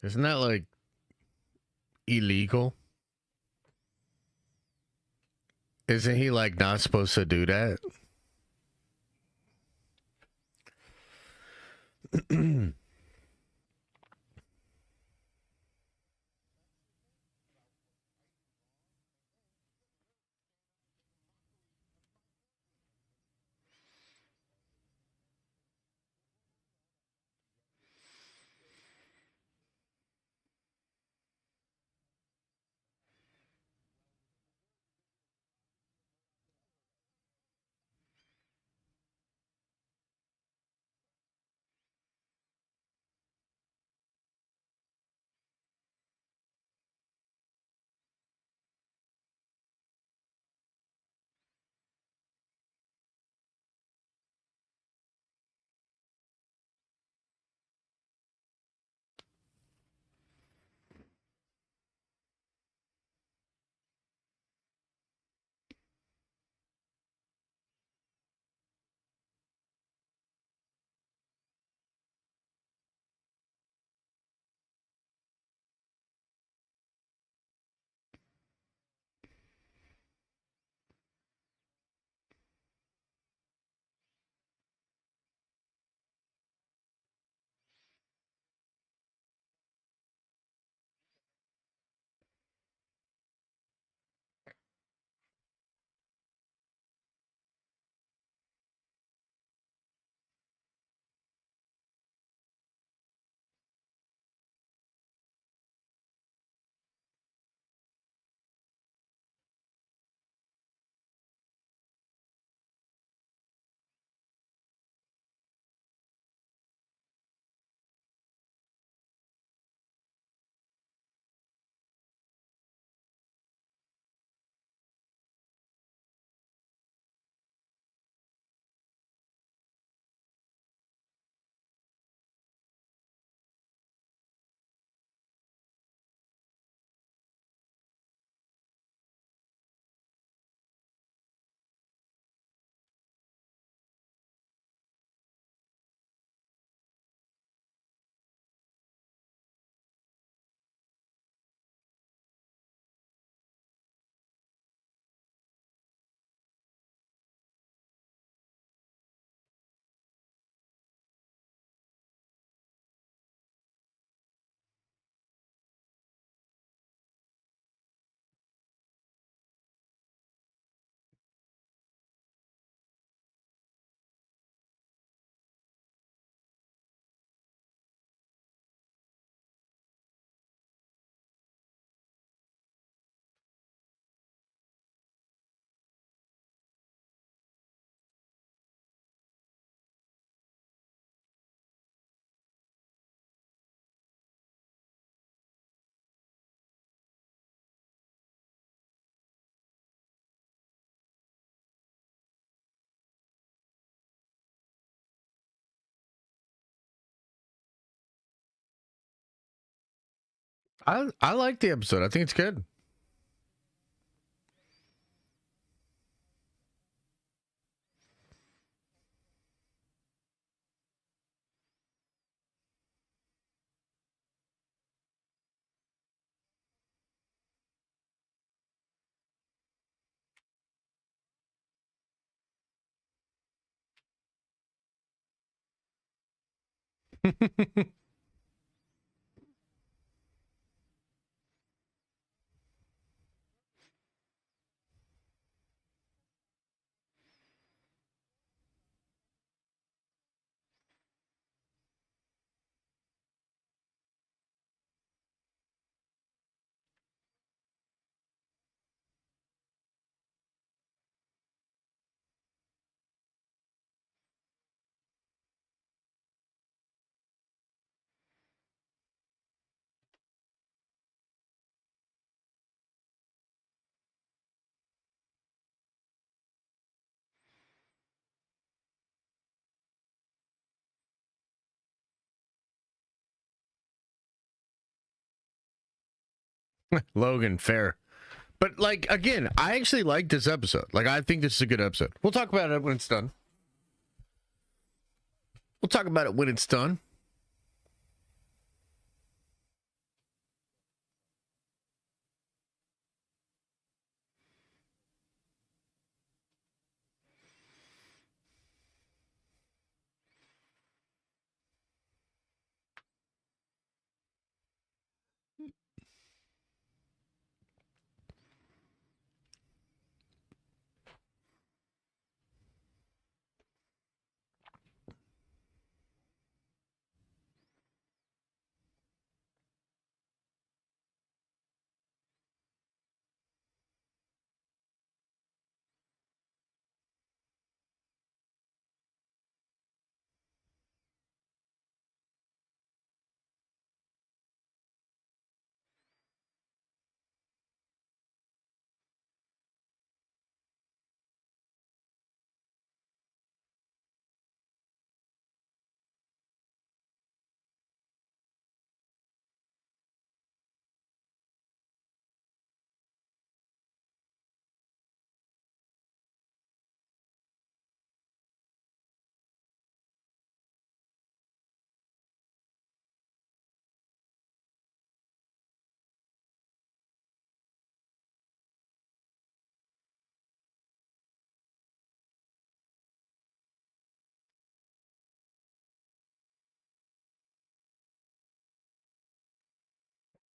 Isn't that like illegal? Isn't he like not supposed to do that? I like the episode. I think it's good. Logan, fair. But like again, I actually like this episode. Like I think this is a good episode. We'll talk about it when it's done. We'll talk about it when it's done.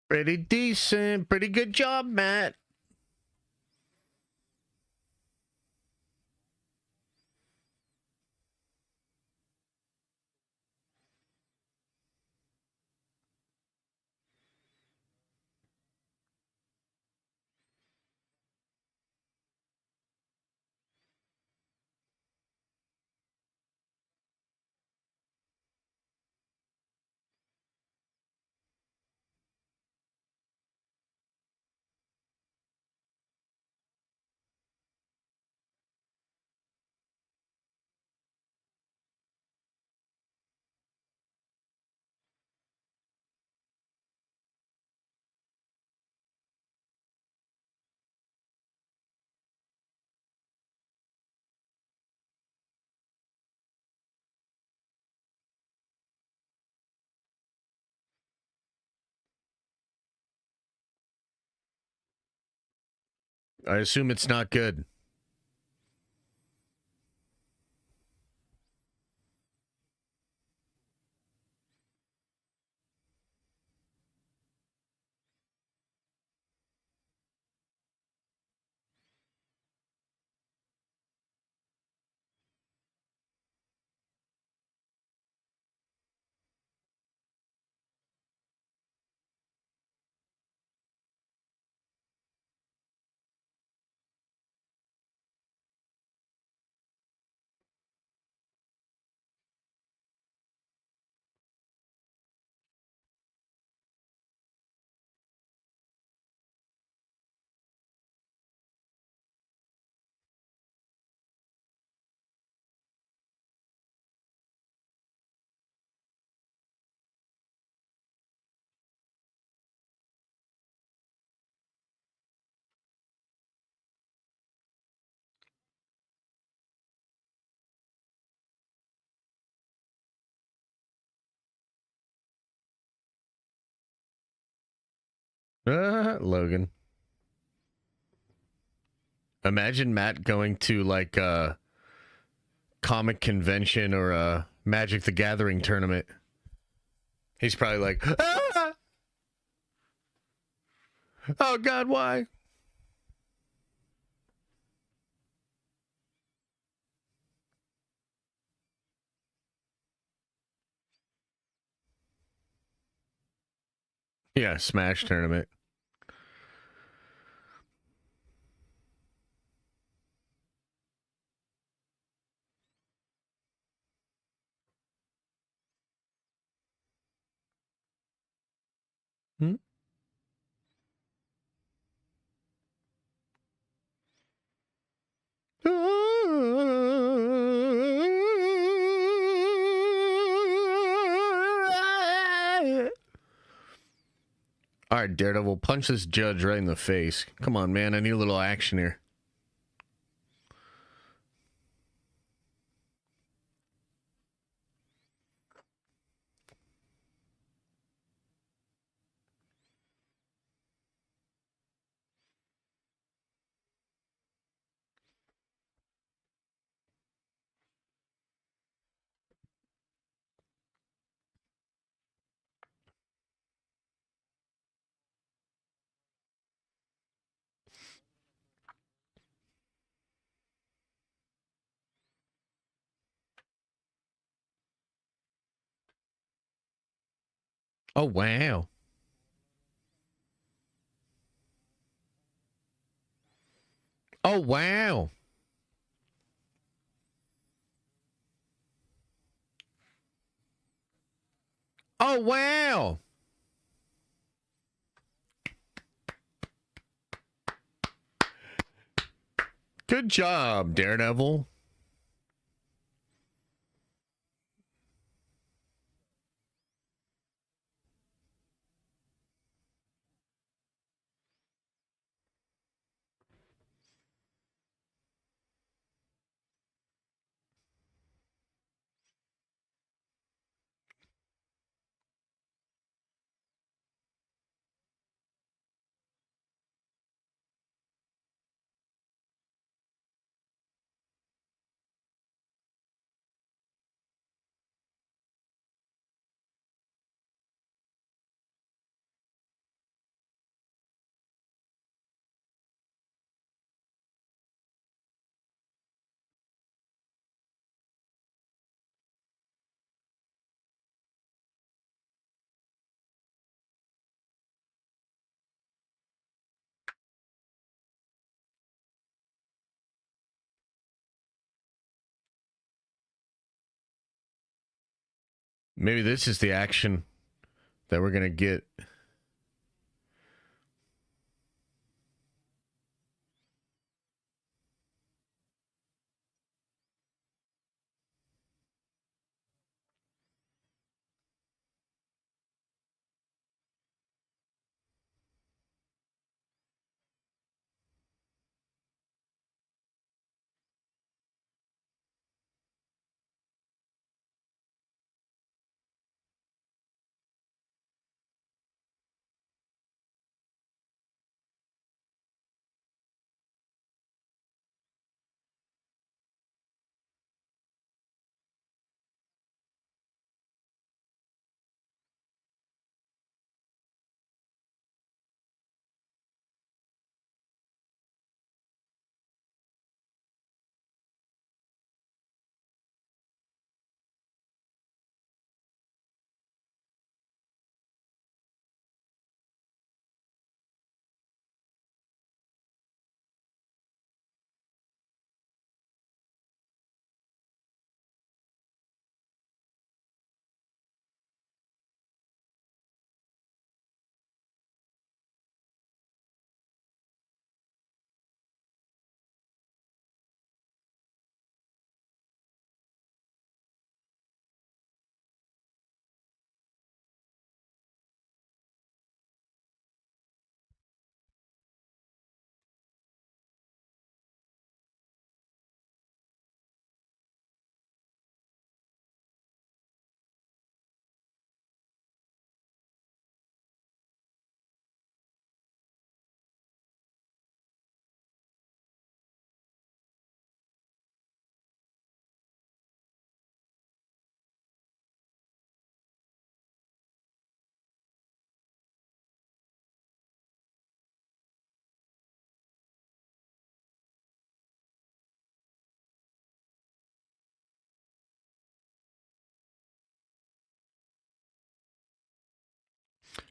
Pretty decent. Pretty good job, Matt. I assume it's not good. Logan. Imagine Matt going to like a comic convention or a Magic the Gathering tournament. He's probably like, ah! Oh God, why? Yeah, Smash tournament. Hmm? All right, Daredevil, punch this judge right in the face. Come on, man. I need a little action here. Oh, wow. Oh, wow. Oh, wow. Good job, Daredevil. Maybe this is the action that we're going to get.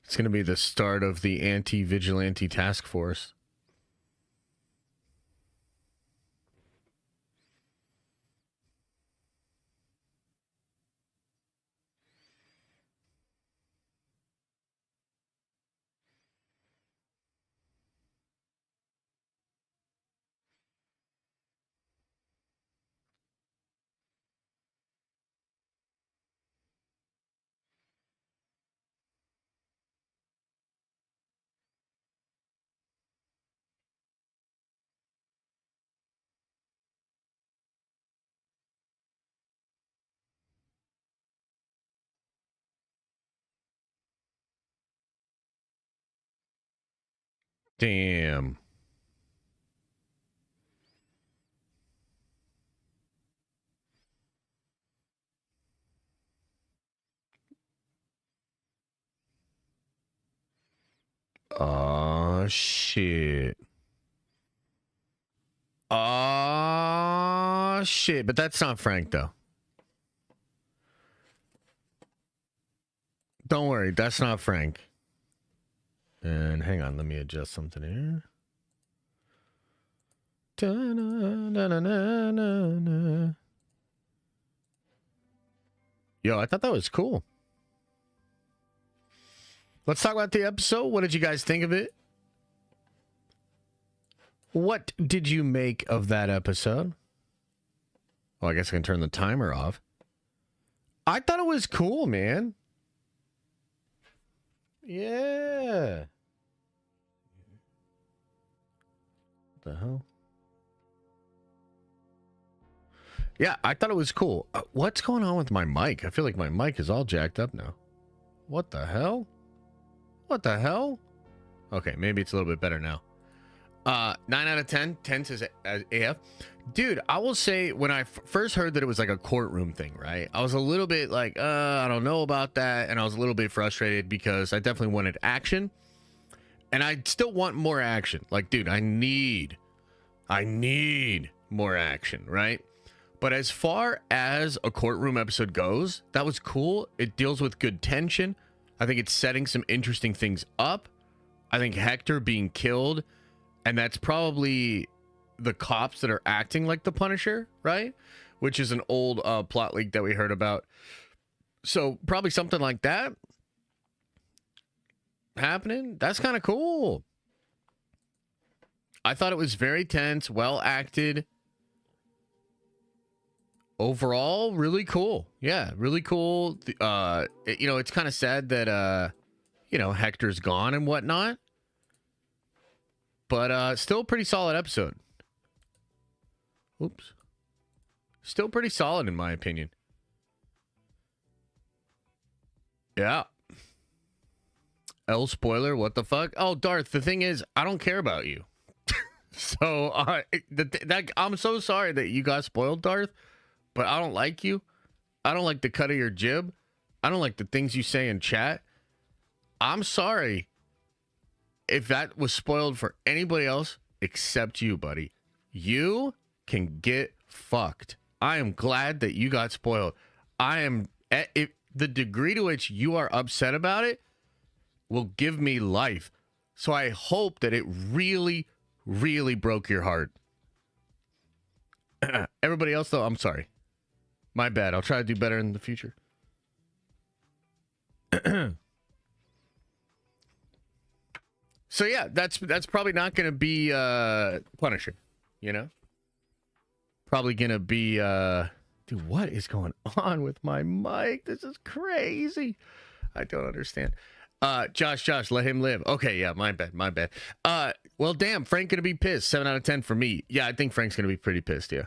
It's going to be the start of the anti-vigilante task force. Damn. Oh, shit. Oh, shit. But that's not Frank, though. Don't worry, that's not Frank. And hang on, let me adjust something here. Da-na-na-na-na-na. Yo, I thought that was cool. Let's talk about the episode. What did you guys think of it? What did you make of that episode? Oh, I guess I can turn the timer off. I thought it was cool, man. Yeah. What the hell? Yeah, I thought it was cool. What's going on with my mic? I feel like my mic is all jacked up now. What the hell? What the hell? Okay, maybe it's a little bit better now. 9 out of 10. 10 says AF. Dude, I will say when I first heard that it was like a courtroom thing, right? I was a little bit like, I don't know about that. And I was a little bit frustrated because I definitely wanted action. And I still want more action. Like, dude, I need more action, right? But as far as a courtroom episode goes, that was cool. It deals with good tension. I think it's setting some interesting things up. I think Hector being killed, and that's probably the cops that are acting like the Punisher, right? Which is an old plot leak that we heard about. So probably something like that happening. That's kind of cool. I thought it was very tense, well acted. Overall, really cool. Yeah, really cool. It's kind of sad that, Hector's gone and whatnot. But still a pretty solid episode. Oops. Still pretty solid in my opinion. Yeah. L spoiler, what the fuck? Oh, Darth, the thing is, I don't care about you. So, I'm so sorry that you got spoiled, Darth. But I don't like you. I don't like the cut of your jib. I don't like the things you say in chat. I'm sorry if that was spoiled for anybody else except you, buddy. You can get fucked. I am glad that you got spoiled. The degree to which you are upset about it will give me life. So I hope that it really, really broke your heart. Everybody else, though, I'm sorry. My bad. I'll try to do better in the future. So yeah, that's probably not going to be Punisher, you know? Probably going to be dude, what is going on with my mic? This is crazy. I don't understand. Josh, let him live. Okay, yeah, my bad. Well, damn, Frank going to be pissed. 7 out of 10 for me. Yeah, I think Frank's going to be pretty pissed, yeah.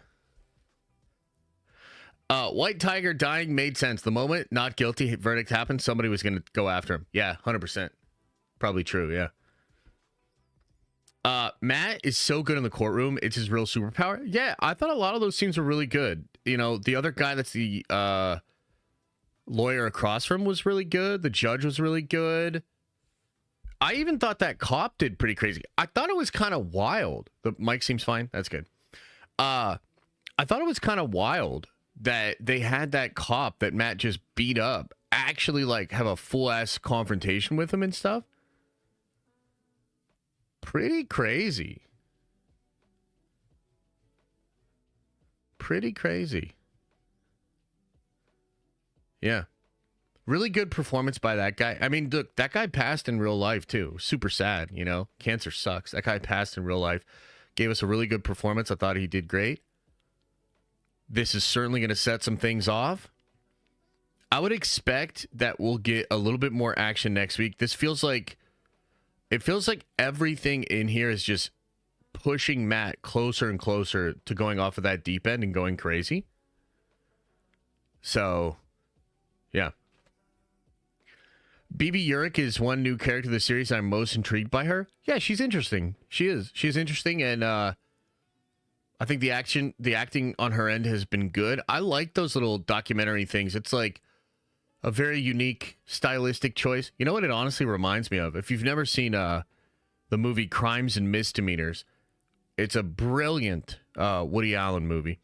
White Tiger dying made sense. The moment not guilty verdict happened, somebody was going to go after him. Yeah, 100%. Probably true, yeah. Matt is so good in the courtroom. It's his real superpower. Yeah, I thought a lot of those scenes were really good. You know, the other guy that's the lawyer across from was really good. The judge was really good. I even thought that cop did pretty crazy. I thought it was kind of wild. The mic seems fine. That's good. I thought it was kind of wild that they had that cop that Matt just beat up actually like have a full ass confrontation with him and stuff. Pretty crazy. Pretty crazy. Yeah. Really good performance by that guy. I mean, look, that guy passed in real life too. Super sad, you know? Cancer sucks. That guy passed in real life. Gave us a really good performance. I thought he did great. This is certainly going to set some things off. I would expect that we'll get a little bit more action next week. It feels like everything in here is just pushing Matt closer and closer to going off of that deep end and going crazy. So, yeah. BB Urich is one new character of the series. I'm most intrigued by her. Yeah, she's interesting. She is. She's interesting, and I think the acting on her end has been good. I like those little documentary things. It's like a very unique stylistic choice. You know what it honestly reminds me of? If you've never seen the movie Crimes and Misdemeanors, it's a brilliant Woody Allen movie.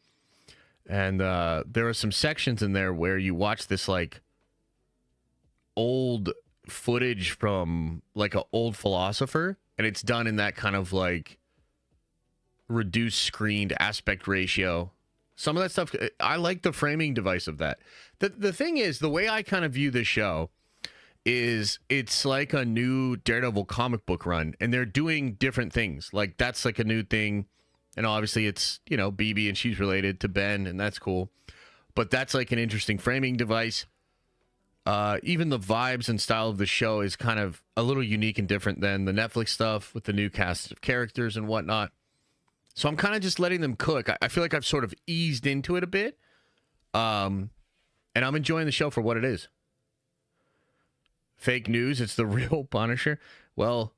And there are some sections in there where you watch this like old footage from like an old philosopher, and it's done in that kind of like reduced screened aspect ratio. Some of that stuff, I like the framing device of that. The thing is, the way I kind of view this show is it's like a new Daredevil comic book run, and they're doing different things. Like, that's like a new thing, and obviously it's, you know, BB, and she's related to Ben, and that's cool. But that's like an interesting framing device. Even the vibes and style of the show is kind of a little unique and different than the Netflix stuff with the new cast of characters and whatnot. So I'm kind of just letting them cook. I feel like I've sort of eased into it a bit. And I'm enjoying the show for what it is. Fake news, it's the real Punisher. Well,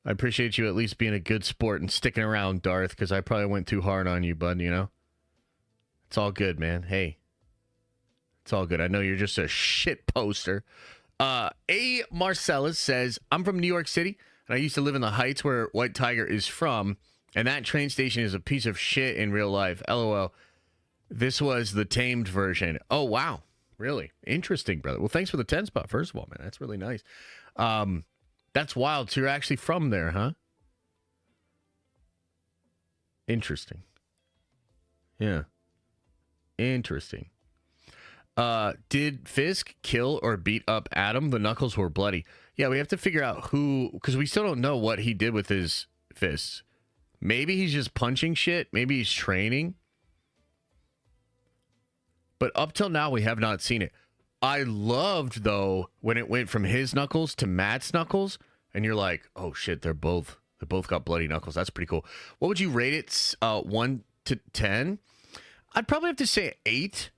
I appreciate you at least being a good sport and sticking around, Darth, because I probably went too hard on you, bud, you know? It's all good, man. Hey. It's all good. I know you're just a shit poster. A. Marcellus says, I'm from New York City, and I used to live in the Heights where White Tiger is from. And that train station is a piece of shit in real life. LOL. This was the tamed version. Oh, wow. Really? Interesting, brother. Well, thanks for the 10 spot, first of all, man. That's really nice. That's wild. So you're actually from there, huh? Interesting. Yeah. Interesting. Did Fisk kill or beat up Adam? The knuckles were bloody. Yeah, we have to figure out who, because we still don't know what he did with his fists. Maybe he's just punching shit. Maybe he's training. But up till now, we have not seen it. I loved, though, when it went from his knuckles to Matt's knuckles. And you're like, oh, shit, they both got bloody knuckles. That's pretty cool. What would you rate it? 1 to 10? I'd probably have to say 8.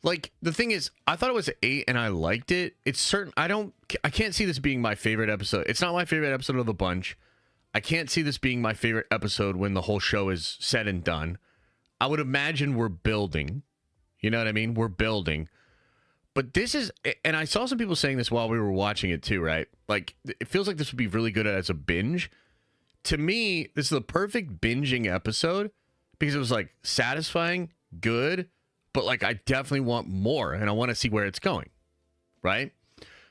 Like, the thing is, I thought it was 8 and I liked it. It's certain. I can't see this being my favorite episode. It's not my favorite episode of the bunch. I can't see this being my favorite episode when the whole show is said and done. I would imagine we're building. You know what I mean? We're building. But this is, and I saw some people saying this while we were watching it too, right? Like, it feels like this would be really good as a binge. To me, this is the perfect binging episode because it was like satisfying, good, but like I definitely want more and I want to see where it's going, right?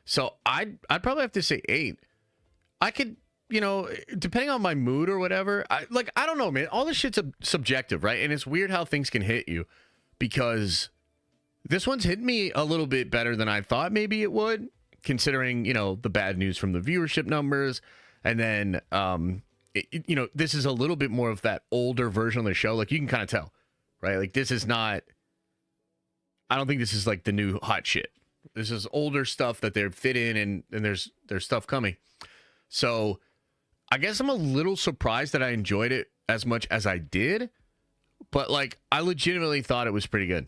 So I'd probably have to say 8. I could, you know, depending on my mood or whatever, I don't know, man. All this shit's subjective, right? And it's weird how things can hit you because this one's hit me a little bit better than I thought maybe it would, considering, you know, the bad news from the viewership numbers. And then, you know, this is a little bit more of that older version of the show. Like, you can kind of tell, right? Like, this is not, I don't think this is like the new hot shit. This is older stuff that they're fit in and there's stuff coming. So I guess I'm a little surprised that I enjoyed it as much as I did, but like I legitimately thought it was pretty good.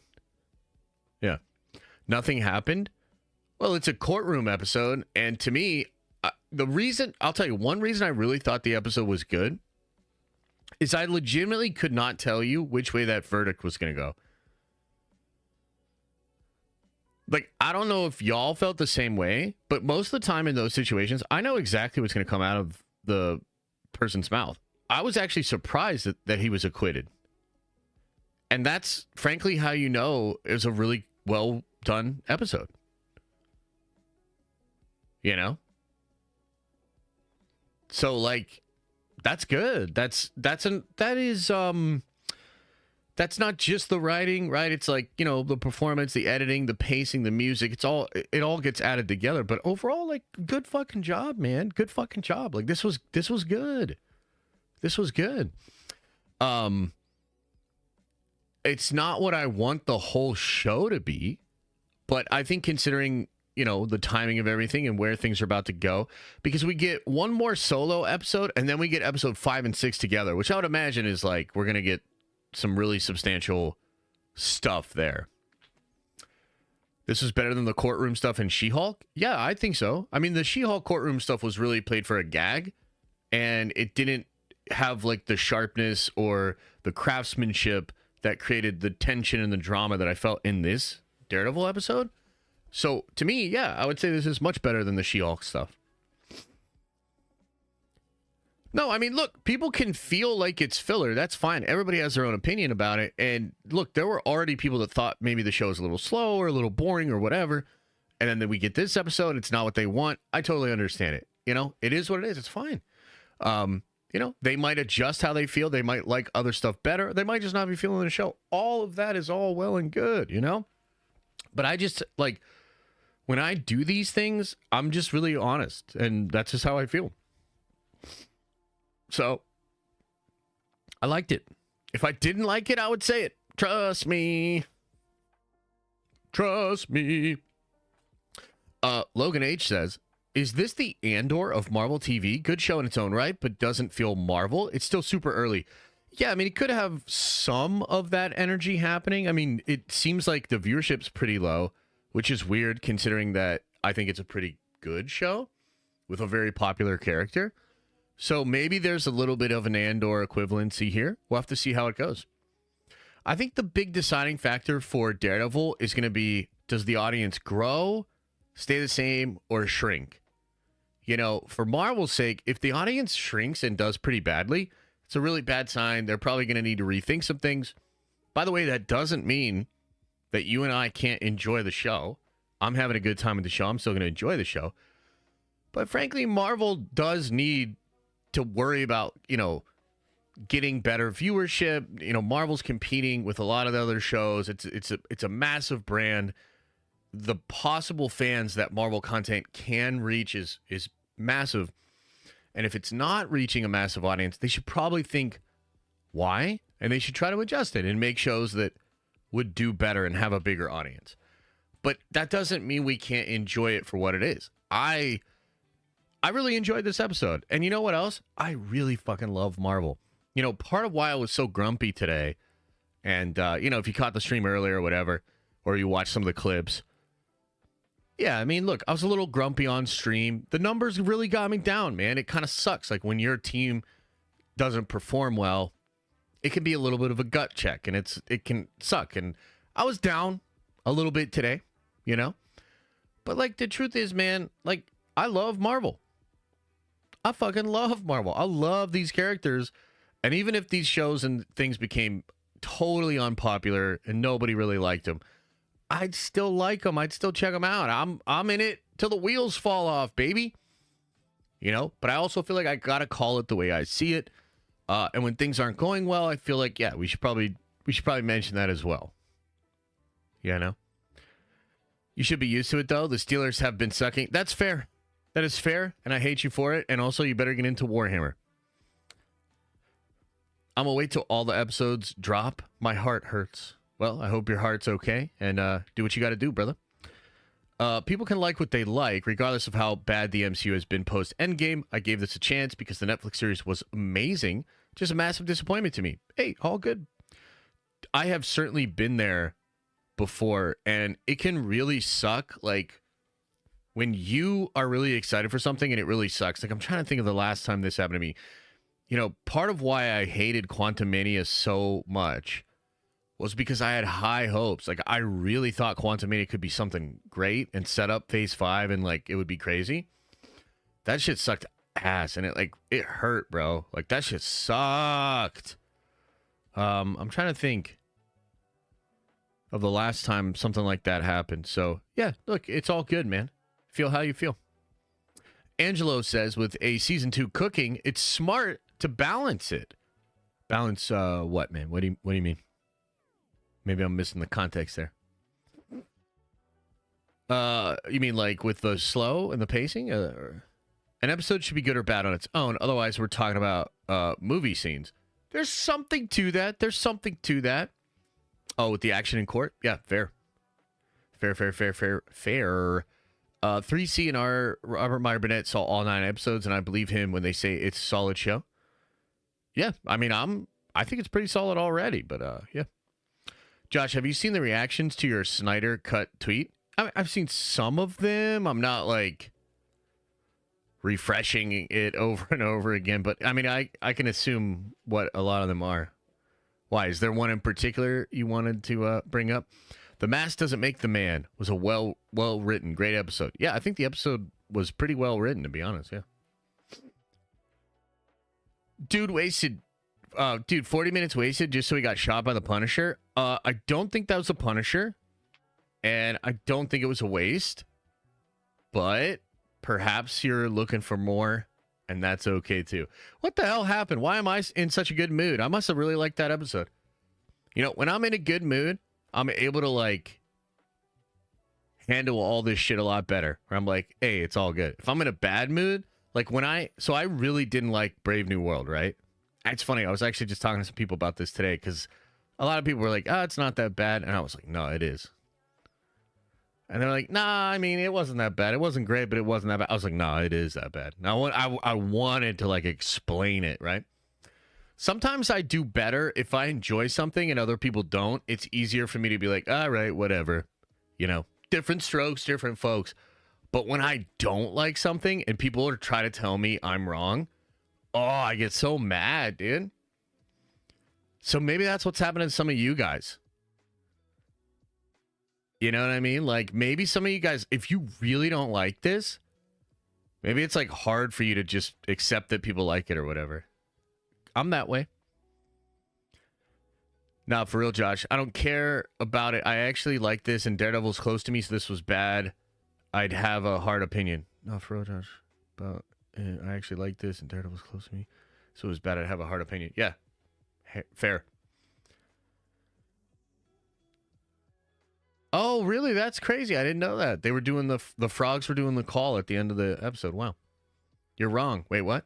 Yeah. Nothing happened. Well, it's a courtroom episode. And to me, I'll tell you one reason I really thought the episode was good is I legitimately could not tell you which way that verdict was going to go. Like, I don't know if y'all felt the same way, but most of the time in those situations, I know exactly what's going to come out of the person's mouth. I was actually surprised that he was acquitted. And that's, frankly, how you know it was a really well done episode. You know? So, like, that's good. That's not just the writing, right? It's like, you know, the performance, the editing, the pacing, the music. It all gets added together. But overall, like, good fucking job, man. Good fucking job. Like, this was good. This was good. It's not what I want the whole show to be, but I think considering, you know, the timing of everything and where things are about to go, because we get one more solo episode and then we get episode 5 and 6 together, which I would imagine is like, we're going to get some really substantial stuff there. This was better than the courtroom stuff in She-Hulk? Yeah, I think so. I mean, the She-Hulk courtroom stuff was really played for a gag, and it didn't have like the sharpness or the craftsmanship that created the tension and the drama that I felt in this Daredevil episode. So to me, yeah, I would say this is much better than the She-Hulk stuff. No, I mean, look, people can feel like it's filler. That's fine. Everybody has their own opinion about it. And look, there were already people that thought maybe the show was a little slow or a little boring or whatever. And then we get this episode. It's not what they want. I totally understand it. You know, it is what it is. It's fine. You know, they might adjust how they feel. They might like other stuff better. They might just not be feeling the show. All of that is all well and good, you know? But I just, like, when I do these things, I'm just really honest. And that's just how I feel. So, I liked it. If I didn't like it, I would say it. Trust me. Trust me. Logan H says, is this the Andor of Marvel TV? Good show in its own right, but doesn't feel Marvel. It's still super early. Yeah, I mean, it could have some of that energy happening. I mean, it seems like the viewership's pretty low, which is weird considering that I think it's a pretty good show with a very popular character. So maybe there's a little bit of an Andor equivalency here. We'll have to see how it goes. I think the big deciding factor for Daredevil is going to be, does the audience grow, stay the same, or shrink? You know, for Marvel's sake, if the audience shrinks and does pretty badly, it's a really bad sign. They're probably going to need to rethink some things. By the way, that doesn't mean that you and I can't enjoy the show. I'm having a good time with the show. I'm still going to enjoy the show. But frankly, Marvel does need to worry about, you know, getting better viewership. You know, Marvel's competing with a lot of the other shows. It's a massive brand. The possible fans that Marvel content can reach is massive. And if it's not reaching a massive audience, they should probably think why, and they should try to adjust it and make shows that would do better and have a bigger audience. But that doesn't mean we can't enjoy it for what it is. I really enjoyed this episode. And you know what else? I really fucking love Marvel. You know, part of why I was so grumpy today, and, you know, if you caught the stream earlier or whatever, or you watched some of the clips, yeah, I mean, look, I was a little grumpy on stream. The numbers really got me down, man. It kind of sucks. Like, when your team doesn't perform well, it can be a little bit of a gut check, and it can suck. And I was down a little bit today, you know? But, like, the truth is, man, like, I love Marvel. I fucking love Marvel. I love these characters. And even if these shows and things became totally unpopular and nobody really liked them, I'd still like them. I'd still check them out. I'm in it till the wheels fall off, baby. You know, but I also feel like I gotta call it the way I see it. And when things aren't going well, I feel like, yeah, we should probably mention that as well. Yeah, no. You should be used to it though. The Steelers have been sucking. That's fair. That is fair, and I hate you for it. And also, you better get into Warhammer. I'm gonna wait till all the episodes drop. My heart hurts. Well, I hope your heart's okay, and do what you got to do, brother. People can like what they like, regardless of how bad the MCU has been post-Endgame. I gave this a chance because the Netflix series was amazing. Just a massive disappointment to me. Hey, all good. I have certainly been there before, and it can really suck, like, when you are really excited for something and it really sucks. Like, I'm trying to think of the last time this happened to me. You know, part of why I hated Quantumania so much was because I had high hopes. Like, I really thought Quantumania could be something great and set up Phase 5 and, like, it would be crazy. That shit sucked ass, and it hurt, bro. Like, that shit sucked. I'm trying to think of the last time something like that happened. So, yeah, look, it's all good, man. Feel how you feel. Angelo says, with a Season 2 cooking, it's smart to balance it. Balance what, man? What do you mean? Maybe I'm missing the context there. You mean like with the slow and the pacing? An episode should be good or bad on its own. Otherwise, we're talking about movie scenes. There's something to that. Oh, with the action in court? Yeah, fair. Fair. 3C and R, Robert Meyer Burnett saw all 9 episodes, and I believe him when they say it's a solid show. Yeah, I mean, I think it's pretty solid already, but yeah. Josh, have you seen the reactions to your Snyder cut tweet? I've seen some of them. I'm not, like, refreshing it over and over again, but, I mean, I can assume what a lot of them are. Why? Is there one in particular you wanted to bring up? The Mask Doesn't Make the Man was a well-written, great episode. Yeah, I think the episode was pretty well written, to be honest, yeah. Dude wasted... dude, 40 minutes wasted just so he got shot by the Punisher. I don't think that was the Punisher, and I don't think it was a waste. but perhaps you're looking for more, and that's okay too. What the hell happened? Why am I in such a good mood? I must have really liked that episode. You know, when I'm in a good mood, I'm able to like handle all this shit a lot better. Where I'm like, hey, it's all good. If I'm in a bad mood, like so I really didn't like Brave New World, right? It's funny. I was actually just talking to some people about this today because a lot of people were like, oh, it's not that bad. And I was like, no, it is. And they're like, nah, I mean, it wasn't that bad. It wasn't great, but it wasn't that bad. I was like, no, it is that bad. Now, I wanted to like explain it, right? Sometimes I do better if I enjoy something and other people don't. It's easier for me to be like, all right, whatever. You know, different strokes, different folks. But when I don't like something and people are trying to tell me I'm wrong, oh, I get so mad, dude. So maybe that's what's happening to some of you guys. You know what I mean? Like maybe some of you guys, if you really don't like this, maybe it's like hard for you to just accept that people like it or whatever. I'm that way. Nah, for real, Josh. I don't care about it. I actually like this, and Daredevil's close to me, so this was bad. I'd have a hard opinion. No, for real, Josh. But I actually like this, and Daredevil's close to me, so it was bad. I'd have a hard opinion. Yeah, fair. Oh, really? That's crazy. I didn't know that. They were doing the frogs were doing the call at the end of the episode. Wow. You're wrong. Wait, what?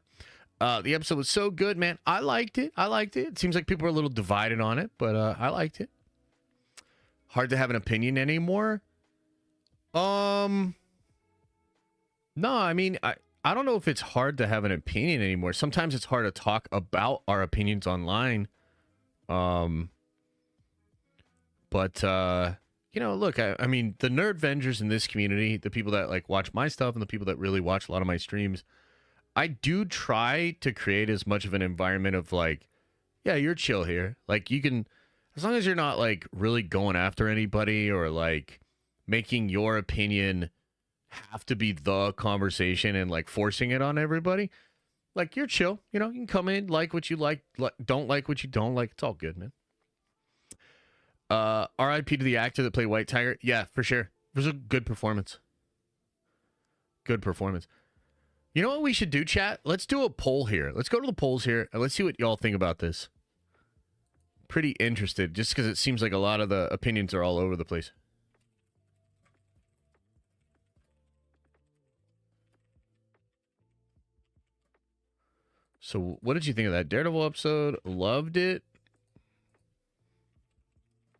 The episode was so good, man. I liked it. It seems like people are a little divided on it, but I liked it. Hard to have an opinion anymore? No, I mean, I don't know if it's hard to have an opinion anymore. Sometimes it's hard to talk about our opinions online. But you know, look, I mean, the nerd vengers in this community, the people that like watch my stuff and the people that really watch a lot of my streams, I do try to create as much of an environment of like, yeah, you're chill here. Like you can, as long as you're not like really going after anybody or like making your opinion have to be the conversation and like forcing it on everybody, like you're chill. You know, you can come in, like what you like, don't like what you don't like. It's all good, man. R.I.P. to the actor that played White Tiger. Yeah, for sure. It was a good performance. Good performance. You know what we should do, chat? Let's do a poll here. Let's go to the polls here, and let's see what y'all think about this. Pretty interested, just because it seems like a lot of the opinions are all over the place. So, what did you think of that Daredevil episode? Loved it?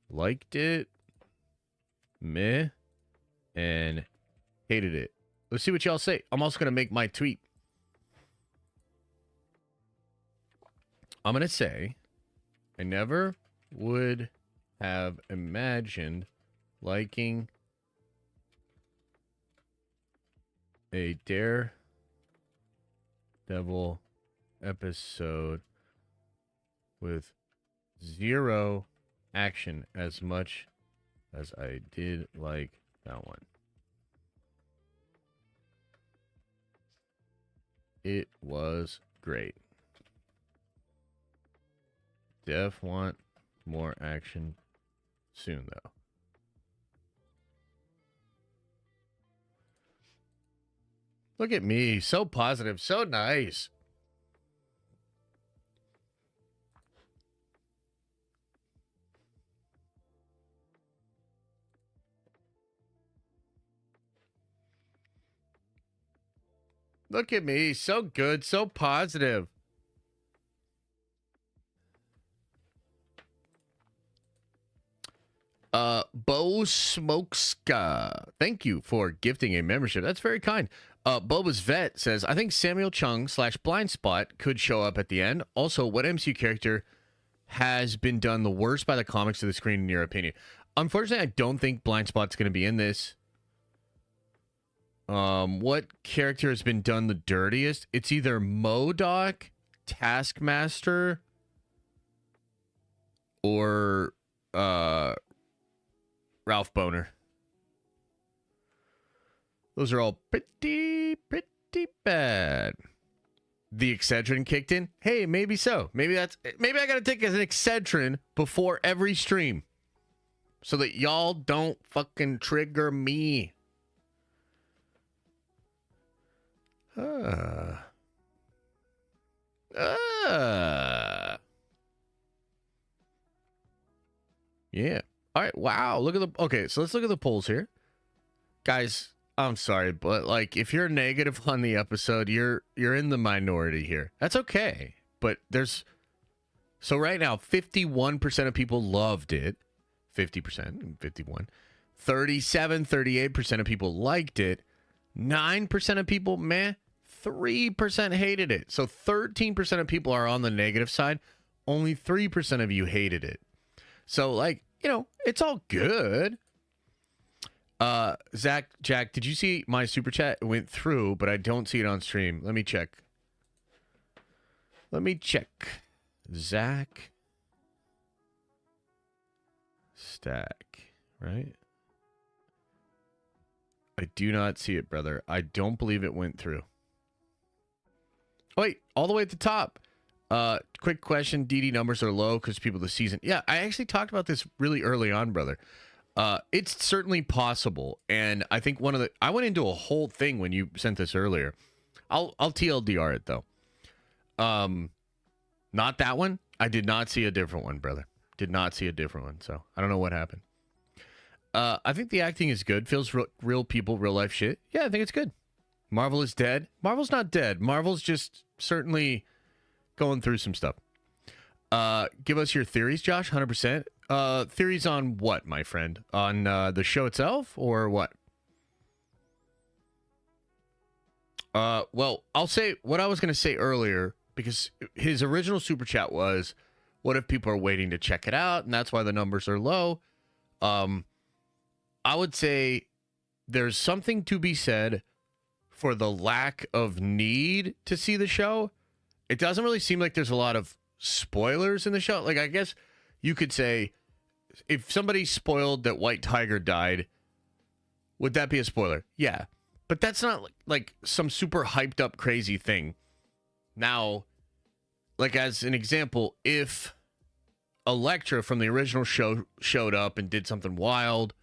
Liked it? Meh? And hated it. Let's see what y'all say. I'm also going to make my tweet. I'm going to say, I never would have imagined liking a Daredevil episode with zero action as much as I did like that one. It was great. Def want more action soon, though. Look at me. So positive. So nice. Look at me. So good. So positive. Bo Smokeska. Thank you for gifting a membership. That's very kind. Boba's Vet says, I think Samuel Chung / Blind Spot could show up at the end. Also, what MCU character has been done the worst by the comics to the screen, in your opinion? Unfortunately, I don't think Blind Spot's going to be in this. What character has been done the dirtiest? It's either MODOK, Taskmaster, or Ralph Boner. Those are all pretty bad. The Excedrin kicked in? Hey, maybe so. Maybe I gotta take an Excedrin before every stream, so that y'all don't fucking trigger me. Uh. Yeah. All right. Wow. Look at the. Okay. So let's look at the polls here, guys. I'm sorry, but like, if you're negative on the episode, you're in the minority here. That's okay. But there's. So right now, 51% of people loved it. 50%, 51. 38% of people liked it. 9% of people, meh. 3% hated it. So 13% of people are on the negative side. Only 3% of you hated it. So, like, you know, it's all good. Jack, did you see my super chat? It went through, but I don't see it on stream. Let me check. Zach Stack, right? I do not see it, brother. I don't believe it went through. Oh, wait, all the way at the top. Quick question. DD numbers are low because people this season. Yeah, I actually talked about this really early on, brother. It's certainly possible. And I think I went into a whole thing when you sent this earlier. I'll TLDR it though. Not that one. I did not see a different one, brother. Did not see a different one. So I don't know what happened. I think the acting is good. Feels real people, real life shit. Yeah, I think it's good. Marvel is dead. Marvel's not dead. Marvel's just certainly going through some stuff. Give us your theories, Josh. 100%. Theories on what, my friend? On the show itself or what? Well, I'll say what I was going to say earlier, because his original super chat was, what if people are waiting to check it out, and that's why the numbers are low? I would say there's something to be said for the lack of need to see the show. It doesn't really seem like there's a lot of spoilers in the show. Like, I guess you could say, if somebody spoiled that White Tiger died, would that be a spoiler? Yeah. But that's not like some super hyped up crazy thing. Now, like as an example, if Elektra from the original show showed up and did something wild,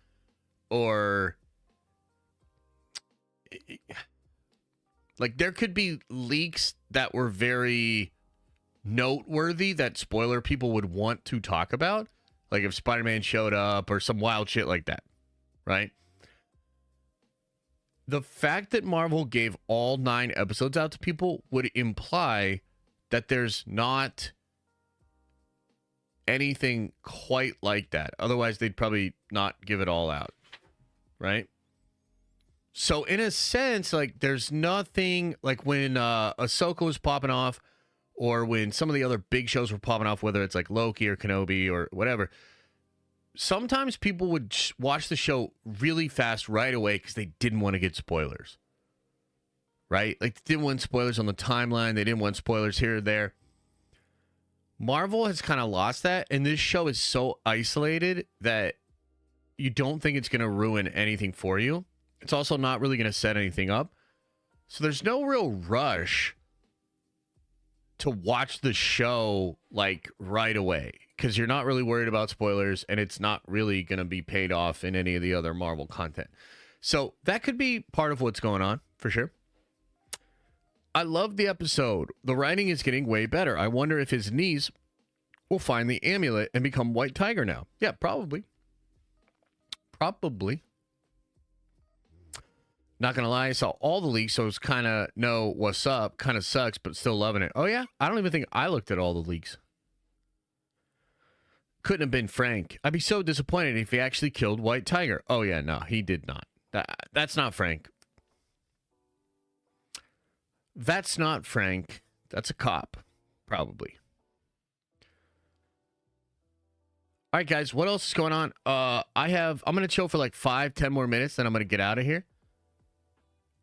or like there could be leaks that were very noteworthy that spoiler people would want to talk about. Like if Spider-Man showed up or some wild shit like that, right? The fact that Marvel gave all 9 episodes out to people would imply that there's not anything quite like that. Otherwise, they'd probably not give it all out, right? So in a sense, like there's nothing like when Ahsoka was popping off, or when some of the other big shows were popping off, whether it's like Loki or Kenobi or whatever. Sometimes people would watch the show really fast right away because they didn't want to get spoilers, right? Like they didn't want spoilers on the timeline. They didn't want spoilers here or there. Marvel has kind of lost that, and this show is so isolated that you don't think it's going to ruin anything for you. It's also not really going to set anything up. So there's no real rush to watch the show like right away because you're not really worried about spoilers, and it's not really going to be paid off in any of the other Marvel content. So that could be part of what's going on for sure. I love the episode. The writing is getting way better. I wonder if his niece will find the amulet and become White Tiger now. Yeah, probably. Probably. Not going to lie, I saw all the leaks, so it's kind of know what's up. Kind of sucks, but still loving it. Oh, yeah? I don't even think I looked at all the leaks. Couldn't have been Frank. I'd be so disappointed if he actually killed White Tiger. Oh, yeah, no, he did not. That's not Frank. That's not Frank. That's a cop, probably. All right, guys, what else is going on? I'm going to chill for like 5-10 more minutes, then I'm going to get out of here.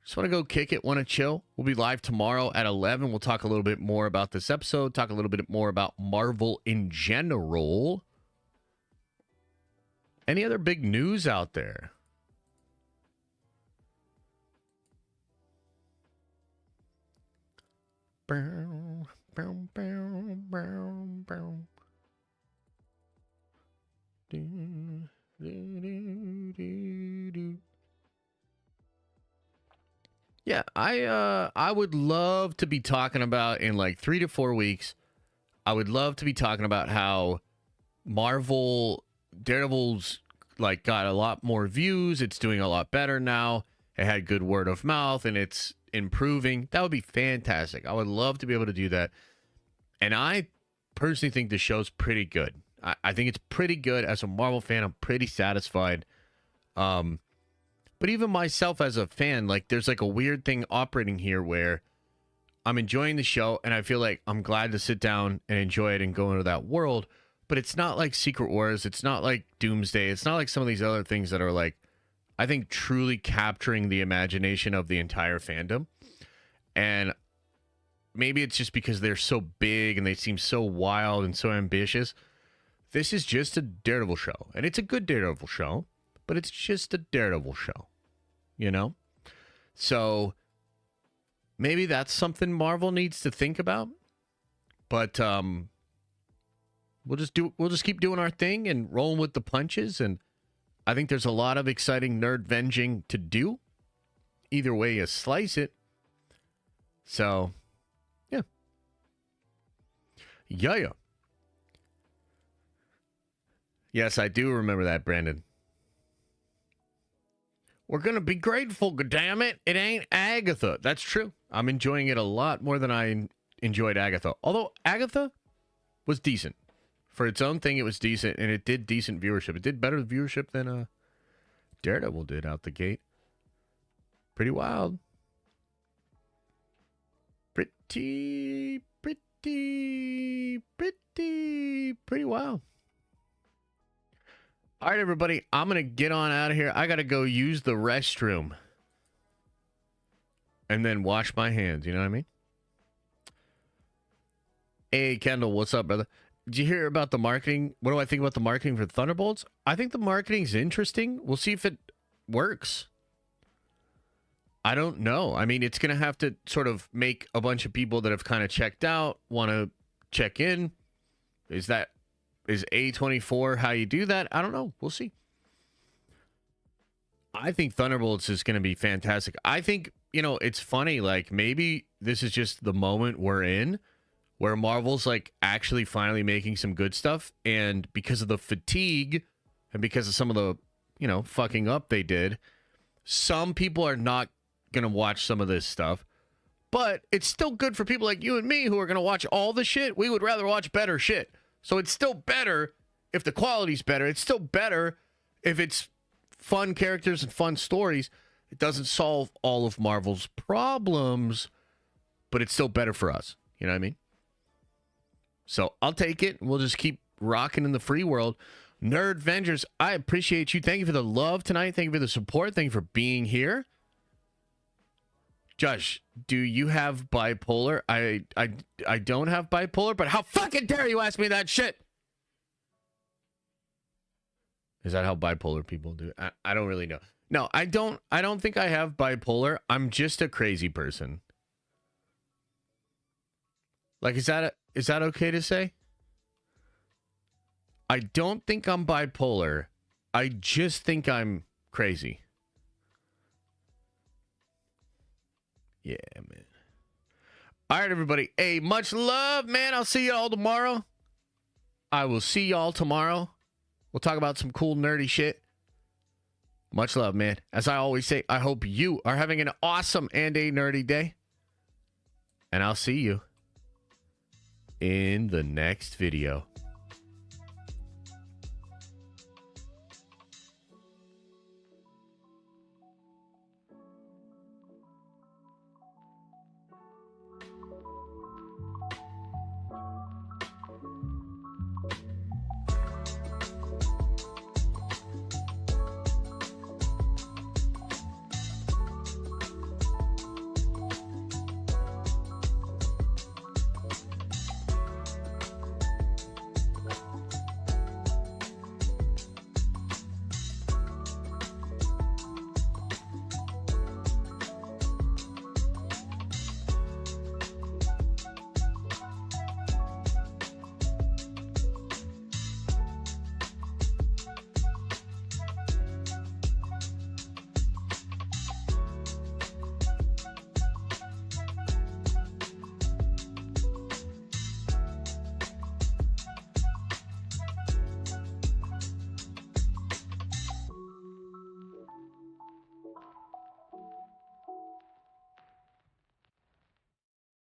Just want to go kick it, want to chill. We'll be live tomorrow at 11. We'll talk a little bit more about this episode, talk a little bit more about Marvel in general. Any other big news out there? Yeah, I would love to be talking about in like 3 to 4 weeks. I would love to be talking about how Marvel Daredevil's like got a lot more views. It's doing a lot better now. It had good word of mouth and it's improving. That would be fantastic. I would love to be able to do that. And I personally think the show's pretty good. I think it's pretty good. As a Marvel fan, I'm pretty satisfied. But even myself as a fan, like there's like a weird thing operating here where I'm enjoying the show and I feel like I'm glad to sit down and enjoy it and go into that world. But it's not like Secret Wars. It's not like Doomsday. It's not like some of these other things that are like, I think, truly capturing the imagination of the entire fandom. And maybe it's just because they're so big and they seem so wild and so ambitious. This is just a Daredevil show. And it's a good Daredevil show, but it's just a Daredevil show, you know? So maybe that's something Marvel needs to think about. But we'll just keep doing our thing and rolling with the punches. And I think there's a lot of exciting nerd venging to do. Either way you slice it. So, yeah. Yeah. Yes, I do remember that, Brandon. We're going to be grateful, goddammit. It ain't Agatha. That's true. I'm enjoying it a lot more than I enjoyed Agatha. Although Agatha was decent. For its own thing, it was decent, and it did decent viewership. It did better viewership than Daredevil did out the gate. Pretty wild. Pretty wild. All right, everybody, I'm going to get on out of here. I got to go use the restroom and then wash my hands. You know what I mean? Hey, Kendall, what's up, brother? Did you hear about the marketing? What do I think about the marketing for Thunderbolts? I think the marketing's interesting. We'll see if it works. I don't know. I mean, it's going to have to sort of make a bunch of people that have kind of checked out want to check in. Is A24 how you do that? I don't know. We'll see. I think Thunderbolts is going to be fantastic. I think, it's funny. Like, maybe this is just the moment we're in where Marvel's like actually finally making some good stuff. And because of the fatigue and because of some of the, fucking up they did, some people are not going to watch some of this stuff. But it's still good for people like you and me who are going to watch all the shit. We would rather watch better shit. So it's still better if the quality's better. It's still better if it's fun characters and fun stories. It doesn't solve all of Marvel's problems, but it's still better for us. You know what I mean? So I'll take it. We'll just keep rocking in the free world. Nerd Vengers, I appreciate you. Thank you for the love tonight. Thank you for the support. Thank you for being here. Josh, do you have bipolar? I don't have bipolar, but how fucking dare you ask me that shit? Is that how bipolar people do it? I don't really know. No, I don't think I have bipolar. I'm just a crazy person. Like, is that okay to say? I don't think I'm bipolar. I just think I'm crazy. Yeah, man. All right, everybody. Hey, much love, man. I'll see y'all tomorrow. I will see y'all tomorrow. We'll talk about some cool, nerdy shit. Much love, man. As I always say, I hope you are having an awesome and a nerdy day. And I'll see you in the next video.